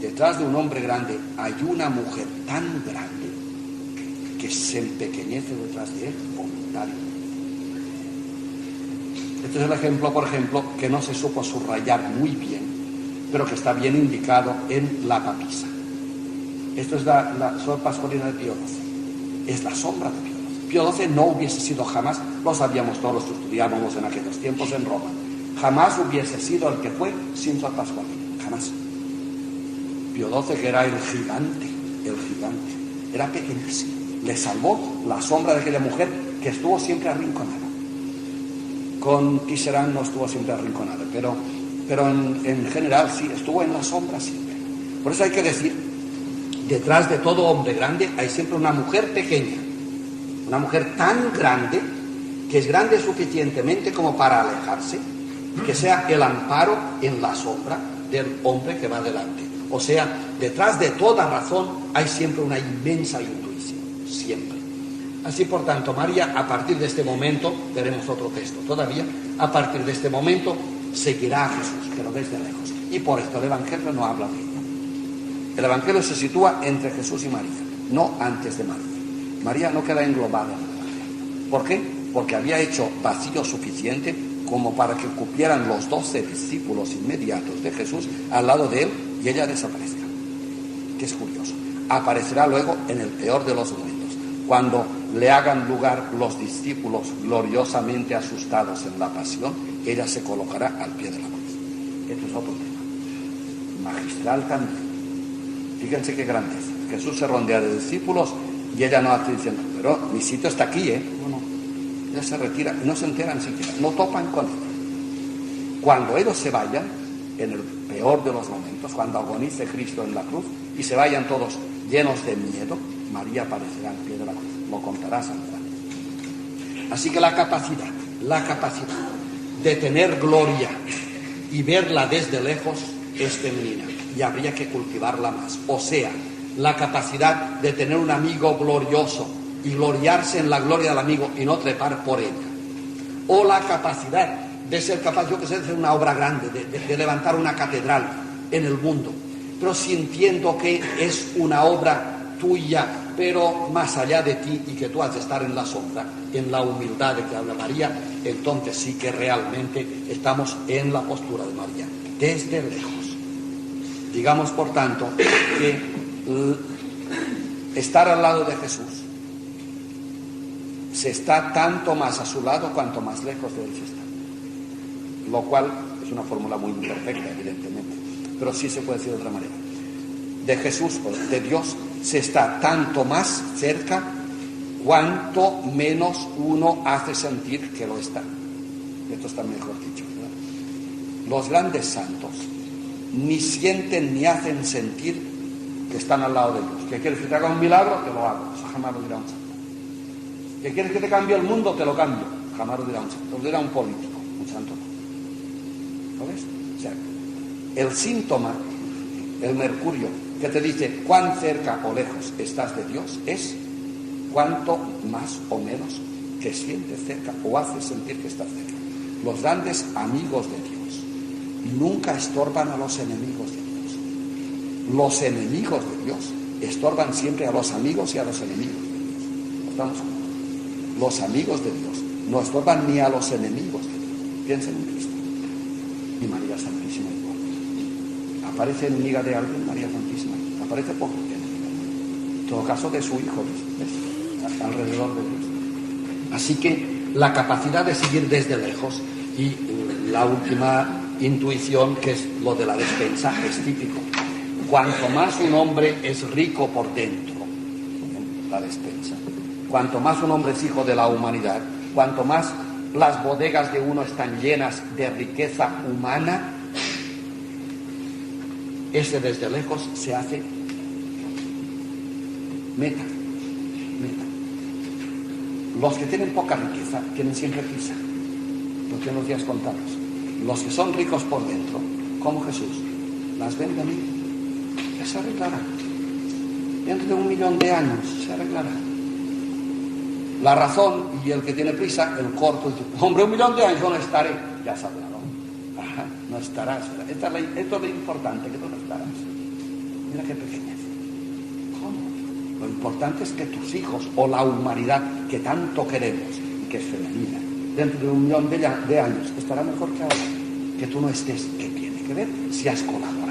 Detrás de un hombre grande hay una mujer tan grande que se empequeñece detrás de él voluntariamente. Este es el ejemplo, por ejemplo, que no se supo subrayar muy bien, pero que está bien indicado en la papisa. Esto es la Sor Pascualina de Pío XII. Es la sombra de Pío XII. Pío XII no hubiese sido jamás, lo sabíamos todos los que estudiábamos en aquellos tiempos en Roma, jamás hubiese sido el que fue sin Sor Pascualina, jamás. Pío XII, que era el gigante, era pequeñísimo, le salvó la sombra de aquella mujer que estuvo siempre arrinconada. Con Tisserand no estuvo siempre arrinconada, pero en general sí, estuvo en la sombra siempre. Por eso hay que decir, detrás de todo hombre grande hay siempre una mujer pequeña, una mujer tan grande, que es grande suficientemente como para alejarse, que sea el amparo en la sombra del hombre que va delante. O sea, detrás de toda razón hay siempre una inmensa intuición, siempre. Así, por tanto, María, a partir de este momento, veremos otro texto todavía, a partir de este momento seguirá a Jesús, pero desde lejos. Y por esto el Evangelio no habla de ella. El Evangelio se sitúa entre Jesús y María, no antes de María. María no queda englobada en el Evangelio. ¿Por qué? Porque había hecho vacío suficiente como para que cupieran los 12 discípulos inmediatos de Jesús al lado de él y ella desaparezca. Que es curioso. Aparecerá luego en el peor de los momentos, cuando le hagan lugar los discípulos gloriosamente asustados en la pasión, ella se colocará al pie de la cruz. Esto es otro tema. Magistral también. Fíjense qué grandeza. Jesús se rodea de discípulos y ella no hace diciendo, pero mi sitio está aquí, ¿eh? No. Ella se retira y no se enteran siquiera, no topan con él. Cuando ellos se vayan, en el peor de los momentos, cuando agonice Cristo en la cruz y se vayan todos llenos de miedo, María aparecerá al pie de la cruz. Lo contará San Juan. Así que la capacidad de tener gloria y verla desde lejos es femenina y habría que cultivarla más. O sea, la capacidad de tener un amigo glorioso y gloriarse en la gloria del amigo y no trepar por ella. O la capacidad de ser capaz, yo que sé, de hacer una obra grande, de levantar una catedral en el mundo, pero sintiendo que es una obra tuya, pero más allá de ti y que tú has de estar en la sombra, en la humildad de que habla María, entonces sí que realmente estamos en la postura de María, desde lejos. Digamos, por tanto, que estar al lado de Jesús se está tanto más a su lado cuanto más lejos de él se está. Lo cual es una fórmula muy imperfecta, evidentemente, pero sí se puede decir de otra manera. De Jesús, de Dios, se está tanto más cerca cuanto menos uno hace sentir que lo está. Esto está mejor dicho, ¿verdad? Los grandes santos ni sienten ni hacen sentir que están al lado de Dios. ¿Que quieres que te haga un milagro? Te lo hago. Eso jamás lo dirá un santo. ¿Que quieres que te cambie el mundo? Te lo cambio. Jamás lo dirá un santo. Lo dirá un político. Un santo no. ¿Lo ves? O sea, el síntoma, el mercurio, que te dice cuán cerca o lejos estás de Dios, es cuánto más o menos te sientes cerca o haces sentir que estás cerca. Los grandes amigos de Dios nunca estorban a los enemigos de Dios. Los enemigos de Dios estorban siempre a los amigos y a los enemigos de Dios. ¿Estamos? Los amigos de Dios no estorban ni a los enemigos de Dios. Piensen en Cristo. Y María Santísima igual. ¿Aparece enemiga de alguien María Santísima? Aparece poco. En todo caso de su Hijo, ¿ves? Alrededor de Dios. Así que la capacidad de seguir desde lejos y la última intuición, que es lo de la despensa, es típico. Cuanto más un hombre es rico por dentro, la despensa, cuanto más un hombre es hijo de la humanidad, cuanto más las bodegas de uno están llenas de riqueza humana, ese desde lejos se hace meta. Los que tienen poca riqueza tienen siempre prisa, lo tienen los días contados. Los que son ricos por dentro, como Jesús, las ven venir, ya se arreglará. Dentro de 1.000.000 de años se arreglará. La razón y el que tiene prisa, el corto, dice, hombre, 1.000.000 de años yo no estaré. Ya se hablaron. Ajá, no estarás. Esto es lo importante, que tú no estarás. Mira qué pequeñez. ¿Cómo? Lo importante es que tus hijos o la humanidad que tanto queremos y que es femenina, dentro de 1.000.000 de años estará mejor que ahora. Que tú no estés. ¿Qué tiene que ver? Si has colaborado.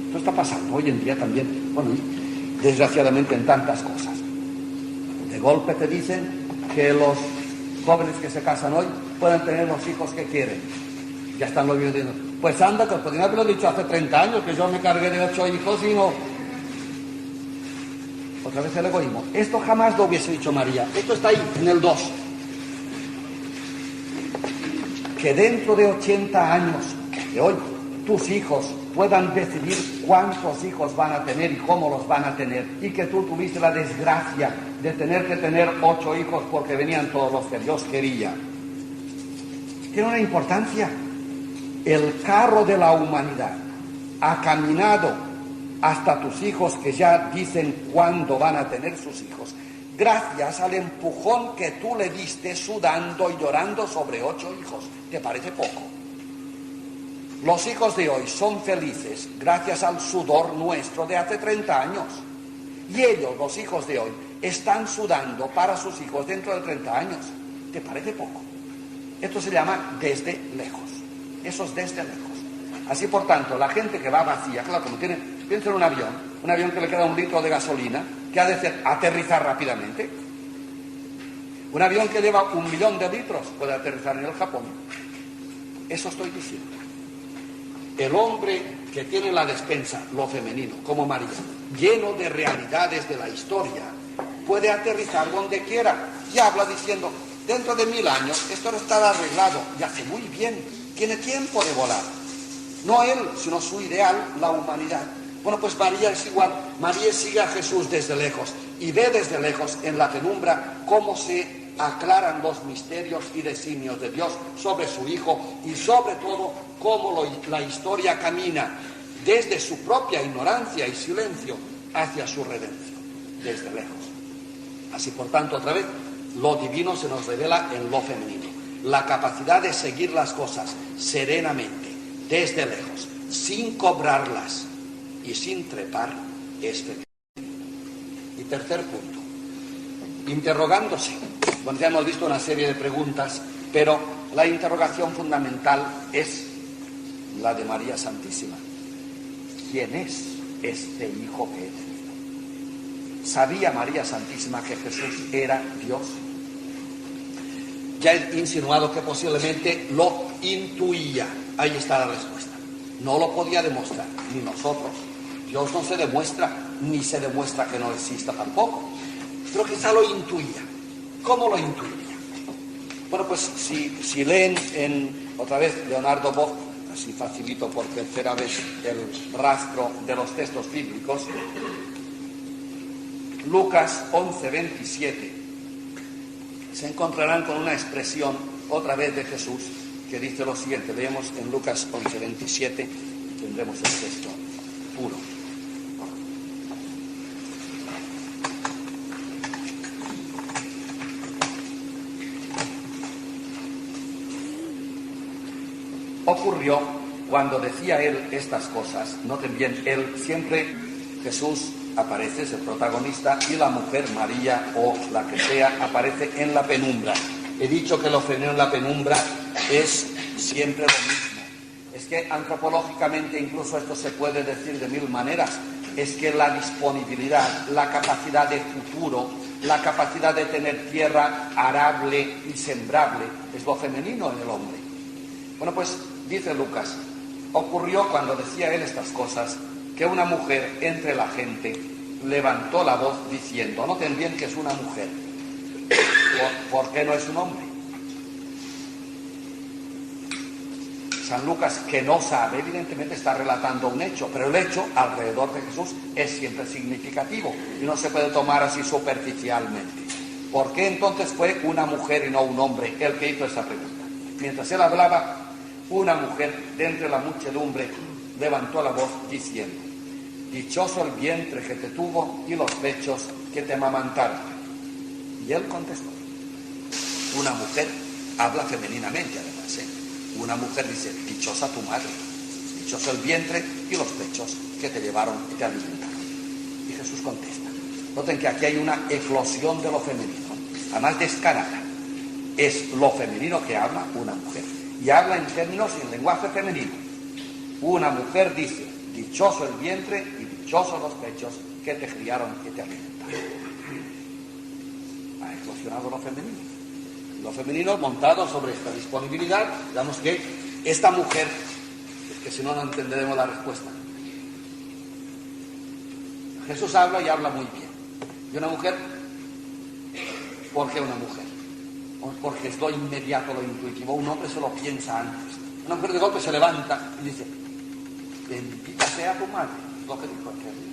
Esto está pasando hoy en día también, bueno, desgraciadamente en tantas cosas. De golpe te dicen, que los jóvenes que se casan hoy pueden tener los hijos que quieren. Ya están los viejos diciendo, pues anda, que podrían haberlo dicho hace 30 años, que yo me cargué de 8 hijos y no... Otra vez el egoísmo. Esto jamás lo hubiese dicho María. Esto está ahí, en el 2. Que dentro de 80 años, de hoy, tus hijos puedan decidir cuántos hijos van a tener y cómo los van a tener, y que tú tuviste la desgracia de tener que tener 8 hijos porque venían todos los que Dios quería. Tiene una importancia. El carro de la humanidad ha caminado hasta tus hijos, que ya dicen cuándo van a tener sus hijos, gracias al empujón que tú le diste sudando y llorando sobre 8 hijos. ¿Te parece poco? Los hijos de hoy son felices gracias al sudor nuestro de hace 30 años. Y ellos, los hijos de hoy, están sudando para sus hijos dentro de 30 años. ¿Te parece poco? Esto se llama desde lejos. Eso es desde lejos. Así, por tanto, la gente que va vacía, claro, como tiene, piensa en un avión que le queda 1 litro de gasolina, que ha de aterrizar rápidamente. Un avión que lleva 1 millón de litros puede aterrizar en el Japón. Eso estoy diciendo. El hombre que tiene en la despensa lo femenino, como María, lleno de realidades de la historia, puede aterrizar donde quiera y habla diciendo, dentro de 1000 años esto no estará arreglado, y hace muy bien, tiene tiempo de volar. No él, sino su ideal, la humanidad. Bueno, pues María es igual. María sigue a Jesús desde lejos y ve desde lejos en la penumbra cómo se aclaran los misterios y designios de Dios sobre su Hijo, y sobre todo cómo la historia camina desde su propia ignorancia y silencio hacia su redención, desde lejos. Así, por tanto, otra vez, lo divino se nos revela en lo femenino. La capacidad de seguir las cosas serenamente, desde lejos, sin cobrarlas y sin trepar, es femenino. Y tercer punto, interrogándose. Bueno, ya hemos visto una serie de preguntas, pero la interrogación fundamental es la de María Santísima. ¿Quién es este Hijo que he tenido? ¿Sabía María Santísima que Jesús era Dios? Ya he insinuado que posiblemente lo intuía. Ahí está la respuesta. No lo podía demostrar, ni nosotros. Dios no se demuestra, ni se demuestra que no exista tampoco. Pero quizá lo intuía. ¿Cómo lo intuiría? Bueno, pues si leen otra vez Leonardo Boff, así facilito por tercera vez el rastro de los textos bíblicos, Lucas 11:27, se encontrarán con una expresión otra vez de Jesús que dice lo siguiente. Leemos en Lucas 11:27, tendremos el texto puro. Ocurrió cuando decía él estas cosas, noten bien, él siempre, Jesús aparece, es el protagonista, y la mujer, María o la que sea, aparece en la penumbra. He dicho que lo femenino en la penumbra es siempre lo mismo. Es que antropológicamente incluso esto se puede decir de 1000 maneras. Es que la disponibilidad, la capacidad de futuro, la capacidad de tener tierra arable y sembrable, es lo femenino en el hombre. Bueno, pues dice Lucas, ocurrió cuando decía él estas cosas, que una mujer entre la gente levantó la voz diciendo, noten bien que es una mujer, ¿por qué no es un hombre? San Lucas, que no sabe, evidentemente está relatando un hecho, pero el hecho alrededor de Jesús es siempre significativo y no se puede tomar así superficialmente. ¿Por qué entonces fue una mujer y no un hombre el que hizo esa pregunta? Mientras él hablaba, una mujer de entre la muchedumbre levantó la voz diciendo, dichoso el vientre que te tuvo y los pechos que te amamantaron. Y él contestó. Una mujer habla femeninamente además, Una mujer dice, dichosa tu madre, dichoso el vientre y los pechos que te llevaron y te alimentaron. Y Jesús contesta. Noten que aquí hay una eclosión de lo femenino, además descarada. Es lo femenino que habla una mujer. Y habla en términos y en lenguaje femenino. Una mujer dice, dichoso el vientre y dichosos los pechos que te criaron y te alimentaron. ha eclosionado lo femenino. Lo femenino montado sobre esta disponibilidad, digamos que esta mujer, es que si no, no entenderemos la respuesta. Jesús habla y habla muy bien. Y una mujer, ¿por qué una mujer? Porque es lo inmediato, lo intuitivo. Un hombre se lo piensa antes. Una mujer de golpe se levanta y dice, bendita sea tu madre. Es lo que dijo aquel día.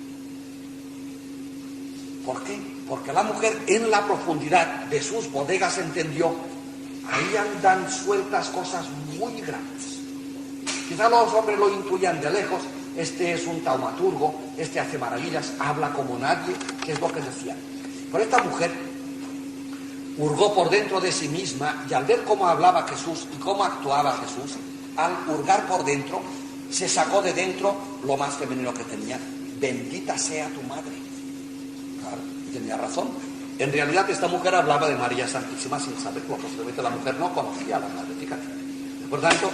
¿Por qué? Porque la mujer en la profundidad de sus bodegas entendió, ahí andan sueltas cosas muy grandes. Quizá los hombres lo intuían de lejos, este es un taumaturgo, este hace maravillas, habla como nadie, que es lo que decían. Pero esta mujer hurgó por dentro de sí misma y al ver cómo hablaba Jesús y cómo actuaba Jesús, al hurgar por dentro, se sacó de dentro lo más femenino que tenía. Bendita sea tu madre. Claro, tenía razón. En realidad esta mujer hablaba de María Santísima sin saberlo, posiblemente la mujer no conocía a la madre, fíjate. Por tanto,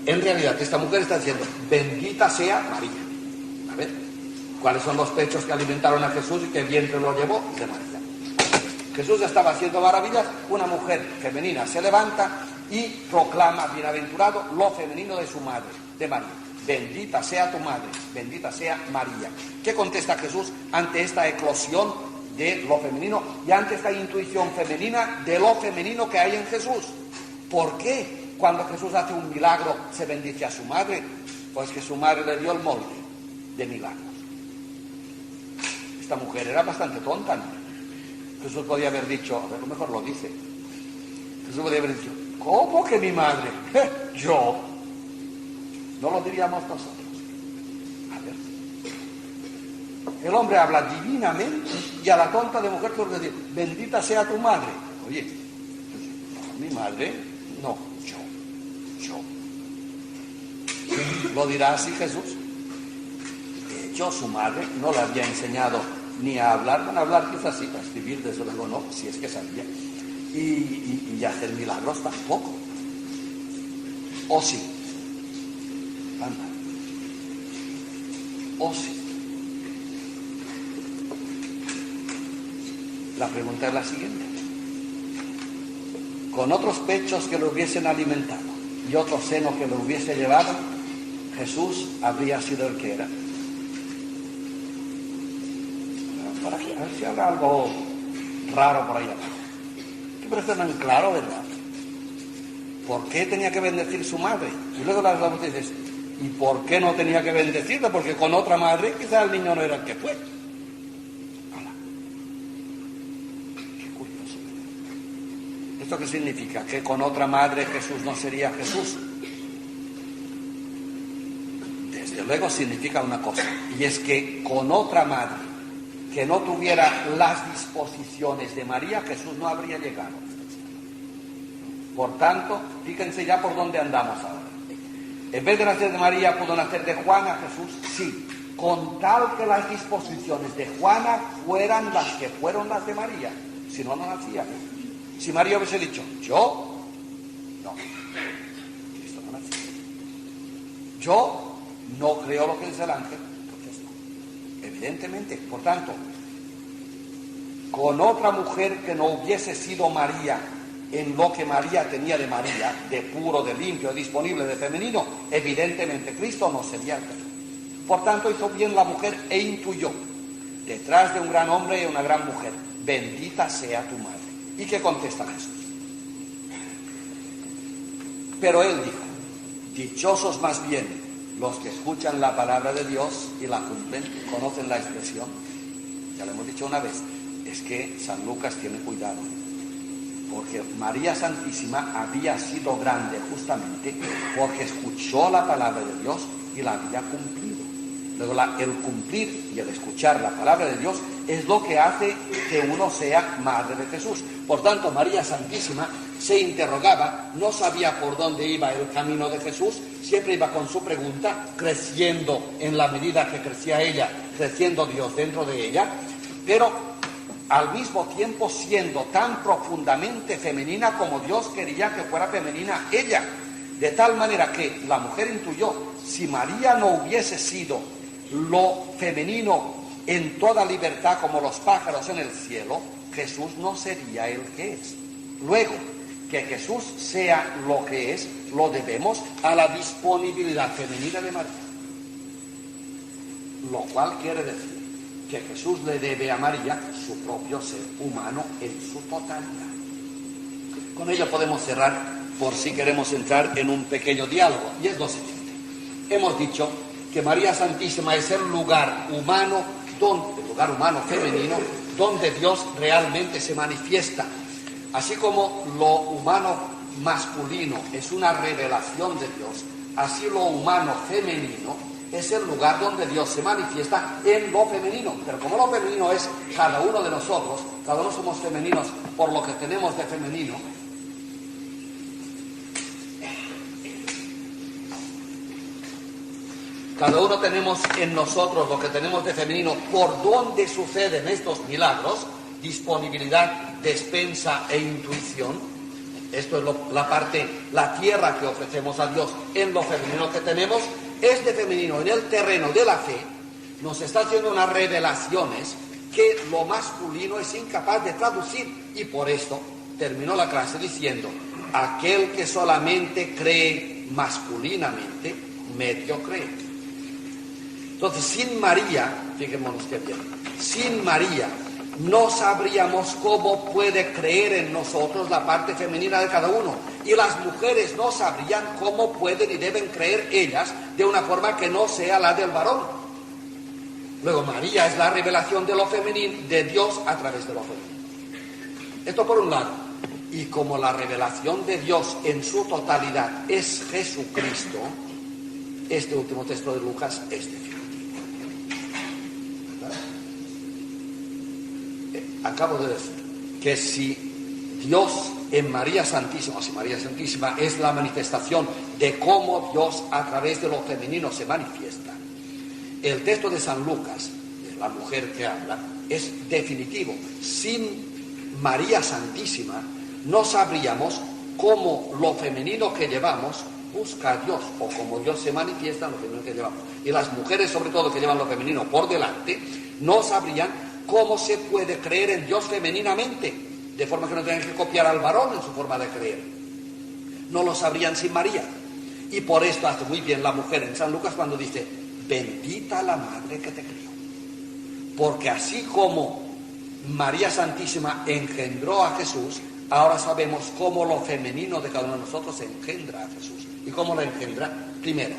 en realidad esta mujer está diciendo, bendita sea María. A ver, ¿cuáles son los pechos que alimentaron a Jesús y que el vientre lo llevó? De María. Jesús estaba haciendo maravillas, una mujer femenina se levanta y proclama bienaventurado lo femenino de su madre, de María. Bendita sea tu madre, bendita sea María. ¿Qué contesta Jesús ante esta eclosión de lo femenino y ante esta intuición femenina de lo femenino que hay en Jesús? ¿Por qué cuando Jesús hace un milagro se bendice a su madre? Pues que su madre le dio el molde de milagros. Esta mujer era bastante tonta, ¿no? Jesús podía haber dicho, a ver, lo mejor lo dice. Jesús podía haber dicho, ¿cómo que mi madre? Yo. No lo diríamos nosotros. A ver. El hombre habla divinamente y a la tonta de mujer puede decir, bendita sea tu madre. Oye, no, mi madre, no, yo. ¿Lo dirá así Jesús? De hecho, su madre no le había enseñado ni a hablar, van a hablar quizás sí, a escribir desde luego no, si es que sabía, y hacer milagros tampoco. O sí, anda, o sí. La pregunta es la siguiente: con otros pechos que lo hubiesen alimentado y otro seno que lo hubiese llevado, Jesús habría sido el que era. Para que, a ver si habrá algo raro por ahí abajo. Que parece tan claro, ¿verdad? ¿Por qué tenía que bendecir su madre? Y luego las dos dices, ¿y por qué no tenía que bendecirla? Porque con otra madre quizás el niño no era el que fue. Hola. Qué curioso. ¿Esto qué significa? Que con otra madre Jesús no sería Jesús. Desde luego significa una cosa, y es que con otra madre que no tuviera las disposiciones de María, Jesús no habría llegado. Por tanto, fíjense ya por dónde andamos ahora. En vez de nacer de María, pudo nacer de Juana, Jesús, sí, con tal que las disposiciones de Juana fueran las que fueron las de María. Si no, no nacía. Si María hubiese dicho, yo, no, Cristo no nacía. Yo no creo lo que dice el ángel. Evidentemente, por tanto, con otra mujer que no hubiese sido María, en lo que María tenía de María, de puro, de limpio, de disponible, de femenino, evidentemente Cristo no sería el Cristo. Por tanto, hizo bien la mujer e intuyó, detrás de un gran hombre y una gran mujer, bendita sea tu madre. ¿Y qué contesta Jesús? Pero él dijo, dichosos más bien los que escuchan la palabra de Dios y la cumplen. ¿Conocen la expresión? Ya lo hemos dicho una vez. Es que San Lucas tiene cuidado, porque María Santísima había sido grande justamente porque escuchó la palabra de Dios y la había cumplido. Luego el cumplir y el escuchar la palabra de Dios es lo que hace que uno sea madre de Jesús. Por tanto, María Santísima se interrogaba, no sabía por dónde iba el camino de Jesús, siempre iba con su pregunta, creciendo en la medida que crecía ella, creciendo Dios dentro de ella, pero al mismo tiempo siendo tan profundamente femenina como Dios quería que fuera femenina ella, de tal manera que la mujer intuyó, si María no hubiese sido lo femenino en toda libertad como los pájaros en el cielo, Jesús no sería el que es. Luego, que Jesús sea lo que es, lo debemos a la disponibilidad femenina de María. Lo cual quiere decir que Jesús le debe a María su propio ser humano en su totalidad. Con ello podemos cerrar, por si queremos entrar en un pequeño diálogo, y es lo siguiente. Hemos dicho que María Santísima es el lugar humano femenino, donde Dios realmente se manifiesta. Así como lo humano masculino es una revelación de Dios, así lo humano femenino es el lugar donde Dios se manifiesta en lo femenino. Pero como lo femenino es cada uno de nosotros, cada uno somos femeninos por lo que tenemos de femenino, cada uno tenemos en nosotros lo que tenemos de femenino, por donde suceden estos milagros, disponibilidad, despensa e intuición. Esto es la tierra que ofrecemos a Dios en lo femenino que tenemos. Este femenino en el terreno de la fe nos está haciendo unas revelaciones que lo masculino es incapaz de traducir, y por esto terminó la clase diciendo: aquel que solamente cree masculinamente, medio cree. Entonces, sin María, fijémonos que bien, sin María no sabríamos cómo puede creer en nosotros la parte femenina de cada uno, y las mujeres no sabrían cómo pueden y deben creer ellas de una forma que no sea la del varón. Luego, María es la revelación de lo femenino, de Dios a través de lo femenino. Esto por un lado. Y como la revelación de Dios en su totalidad es Jesucristo, este último texto de Lucas es definitivo. Acabo de decir que si Dios en María Santísima, o si María Santísima es la manifestación de cómo Dios a través de lo femenino se manifiesta, el texto de San Lucas, de la mujer que habla, es definitivo. Sin María Santísima no sabríamos cómo lo femenino que llevamos busca a Dios, o cómo Dios se manifiesta en lo femenino que llevamos. Y las mujeres, sobre todo, que llevan lo femenino por delante, no sabrían cómo se puede creer en Dios femeninamente, de forma que no tengan que copiar al varón en su forma de creer. No lo sabrían sin María. Y por esto hace muy bien la mujer en San Lucas cuando dice: bendita la madre que te crió. Porque así como María Santísima engendró a Jesús, ahora sabemos cómo lo femenino de cada uno de nosotros engendra a Jesús. ¿Y cómo lo engendra? Primero,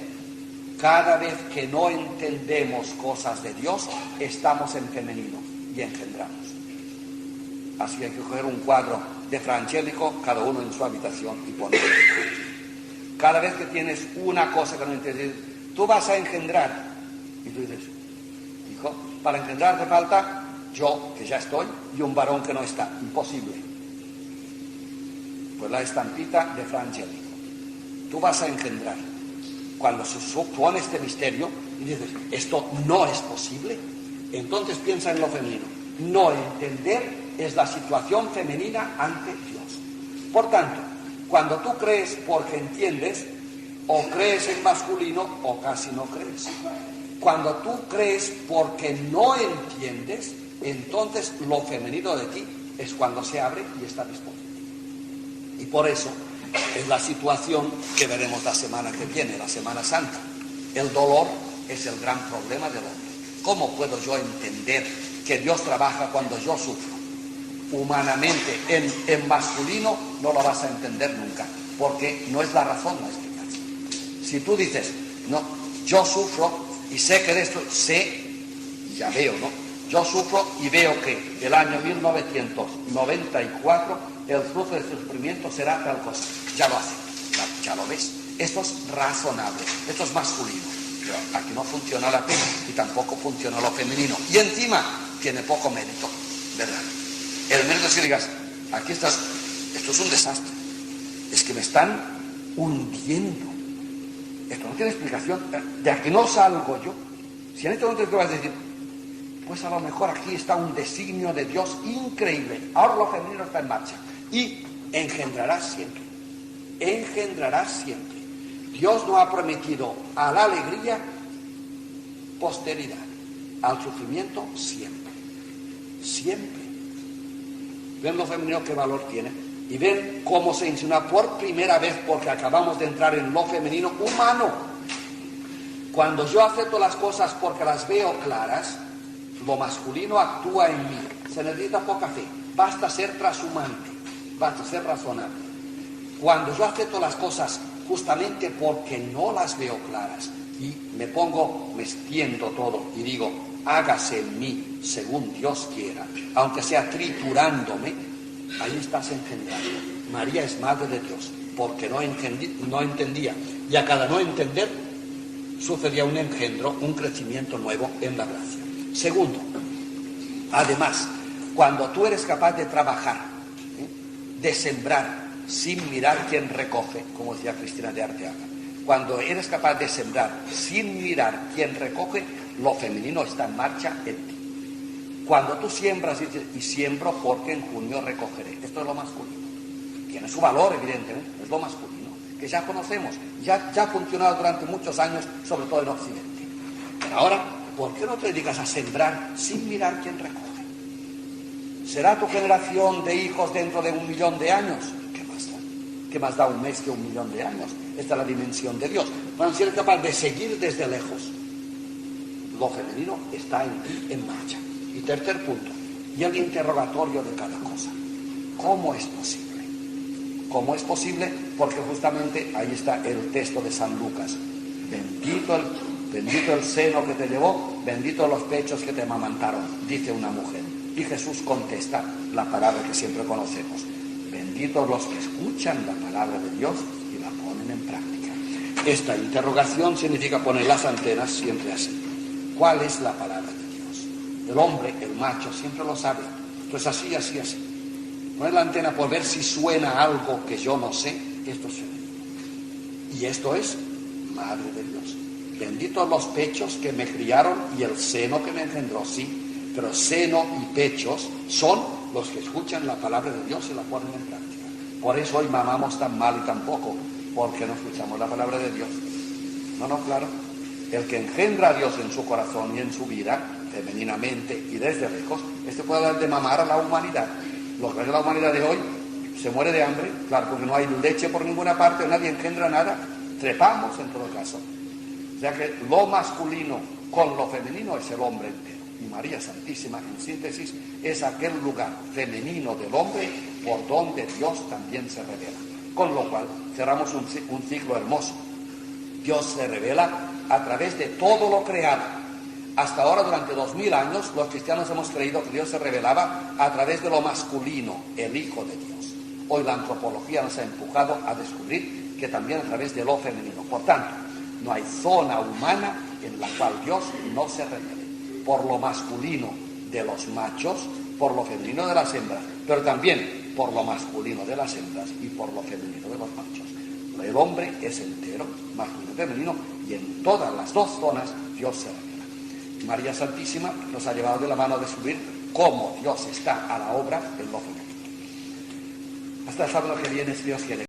cada vez que no entendemos cosas de Dios, estamos en femenino y engendramos. Así hay que coger un cuadro de Fra Angelico, cada uno en su habitación, y ponerlo. Cada vez que tienes una cosa que no entiendes, tú vas a engendrar. Y tú dices: hijo, para engendrar te falta yo, que ya estoy, y un varón que no está. Imposible. Pues la estampita de Fra Angelico. Tú vas a engendrar. Cuando se supone este misterio y dices: esto no es posible, entonces piensa en lo femenino. No entender es la situación femenina ante Dios. Por tanto, cuando tú crees porque entiendes, o crees en masculino o casi no crees. Cuando tú crees porque no entiendes, entonces lo femenino de ti es cuando se abre y está disponible. Y por eso es la situación que veremos la semana que viene, la Semana Santa. El dolor es el gran problema del hombre. ¿Cómo puedo yo entender que Dios trabaja cuando yo sufro? Humanamente, en masculino no lo vas a entender nunca, porque no es la razón la explicación. Si tú dices: no, yo sufro y sé que de esto, ya veo, ¿no? Yo sufro y veo que el año 1994 el fruto de su sufrimiento será tal cosa. Ya lo hace, ya lo ves. Esto es razonable, esto es masculino. Pero aquí no funciona la fe y tampoco funciona lo femenino. Y encima tiene poco mérito, ¿verdad? El mérito es que digas: aquí estás, esto es un desastre. Es que me están hundiendo. Esto no tiene explicación. De aquí no salgo yo. Si en este momento te vas a decir: pues a lo mejor aquí está un designio de Dios increíble. Ahora lo femenino está en marcha. Y engendrarás siempre. Engendrarás siempre. Dios no ha prometido a la alegría posteridad. Al sufrimiento siempre. Siempre. ven lo femenino qué valor tiene, y ven cómo se insinúa por primera vez, porque acabamos de entrar en lo femenino humano. Cuando yo acepto las cosas porque las veo claras, lo masculino actúa en mí. Se necesita poca fe, basta ser transhumante, basta ser razonable. Cuando yo acepto las cosas justamente porque no las veo claras y me extiendo todo y digo, hágase en mí según Dios quiera, aunque sea triturándome, ahí estás engendrando. María es madre de Dios porque no entendía, y a cada no entender sucedía un engendro, un crecimiento nuevo en la gracia. Segundo, además, cuando tú eres capaz de trabajar, de sembrar, sin mirar quién recoge, como decía Cristina de Arteaga, cuando eres capaz de sembrar sin mirar quién recoge, lo femenino está en marcha en ti. Cuando tú siembras y siembro porque en junio recogeré, esto es lo masculino. Tiene su valor, evidentemente, es lo masculino, que ya conocemos, ya ha funcionado durante muchos años, sobre todo en Occidente. Pero ahora, ¿por qué no te dedicas a sembrar sin mirar quién recoge? ¿Será tu generación de hijos dentro de 1 millón de años? ¿Qué más da? ¿Qué más da un mes que 1 millón de años? Esta es la dimensión de Dios. Bueno, si eres capaz de seguir desde lejos, lo femenino está en ti en marcha. Y tercer punto, y el interrogatorio de cada cosa. ¿Cómo es posible? ¿Cómo es posible? Porque justamente ahí está el texto de San Lucas. Bendito el seno que te llevó, benditos los pechos que te amamantaron, dice una mujer. Y Jesús contesta la palabra que siempre conocemos. Benditos los que escuchan la palabra de Dios y la ponen en práctica. Esta interrogación significa poner las antenas siempre así. ¿Cuál es la palabra de Dios? El hombre, el macho, siempre lo sabe. Esto es así, así, así. Poner la antena por ver si suena algo que yo no sé. Esto es femenino. Y esto es madre de Dios. Benditos los pechos que me criaron y el seno que me engendró, sí. Pero seno y pechos son los que escuchan la palabra de Dios y la ponen en práctica. Por eso hoy mamamos tan mal y tan poco, porque no escuchamos la palabra de Dios. No, claro. El que engendra a Dios en su corazón y en su vida, femeninamente y desde lejos, puede dar de mamar a la humanidad. Lo que es la humanidad de hoy se muere de hambre, claro, porque no hay leche por ninguna parte, nadie engendra nada, trepamos en todo caso. O sea que lo masculino con lo femenino es el hombre entero. Y María Santísima, en síntesis, es aquel lugar femenino del hombre por donde Dios también se revela. Con lo cual, cerramos un ciclo hermoso. Dios se revela a través de todo lo creado. Hasta ahora, durante 2000 años, los cristianos hemos creído que Dios se revelaba a través de lo masculino, el Hijo de Dios. Hoy la antropología nos ha empujado a descubrir que también a través de lo femenino. Por tanto, no hay zona humana en la cual Dios no se revele. Por lo masculino de los machos, por lo femenino de las hembras, pero también por lo masculino de las hembras y por lo femenino de los machos. El hombre es entero, masculino y femenino, y en todas las dos zonas Dios se revela. María Santísima nos ha llevado de la mano a descubrir cómo Dios está a la obra en lo femenino. Hasta el sábado que viene, si Dios quiere.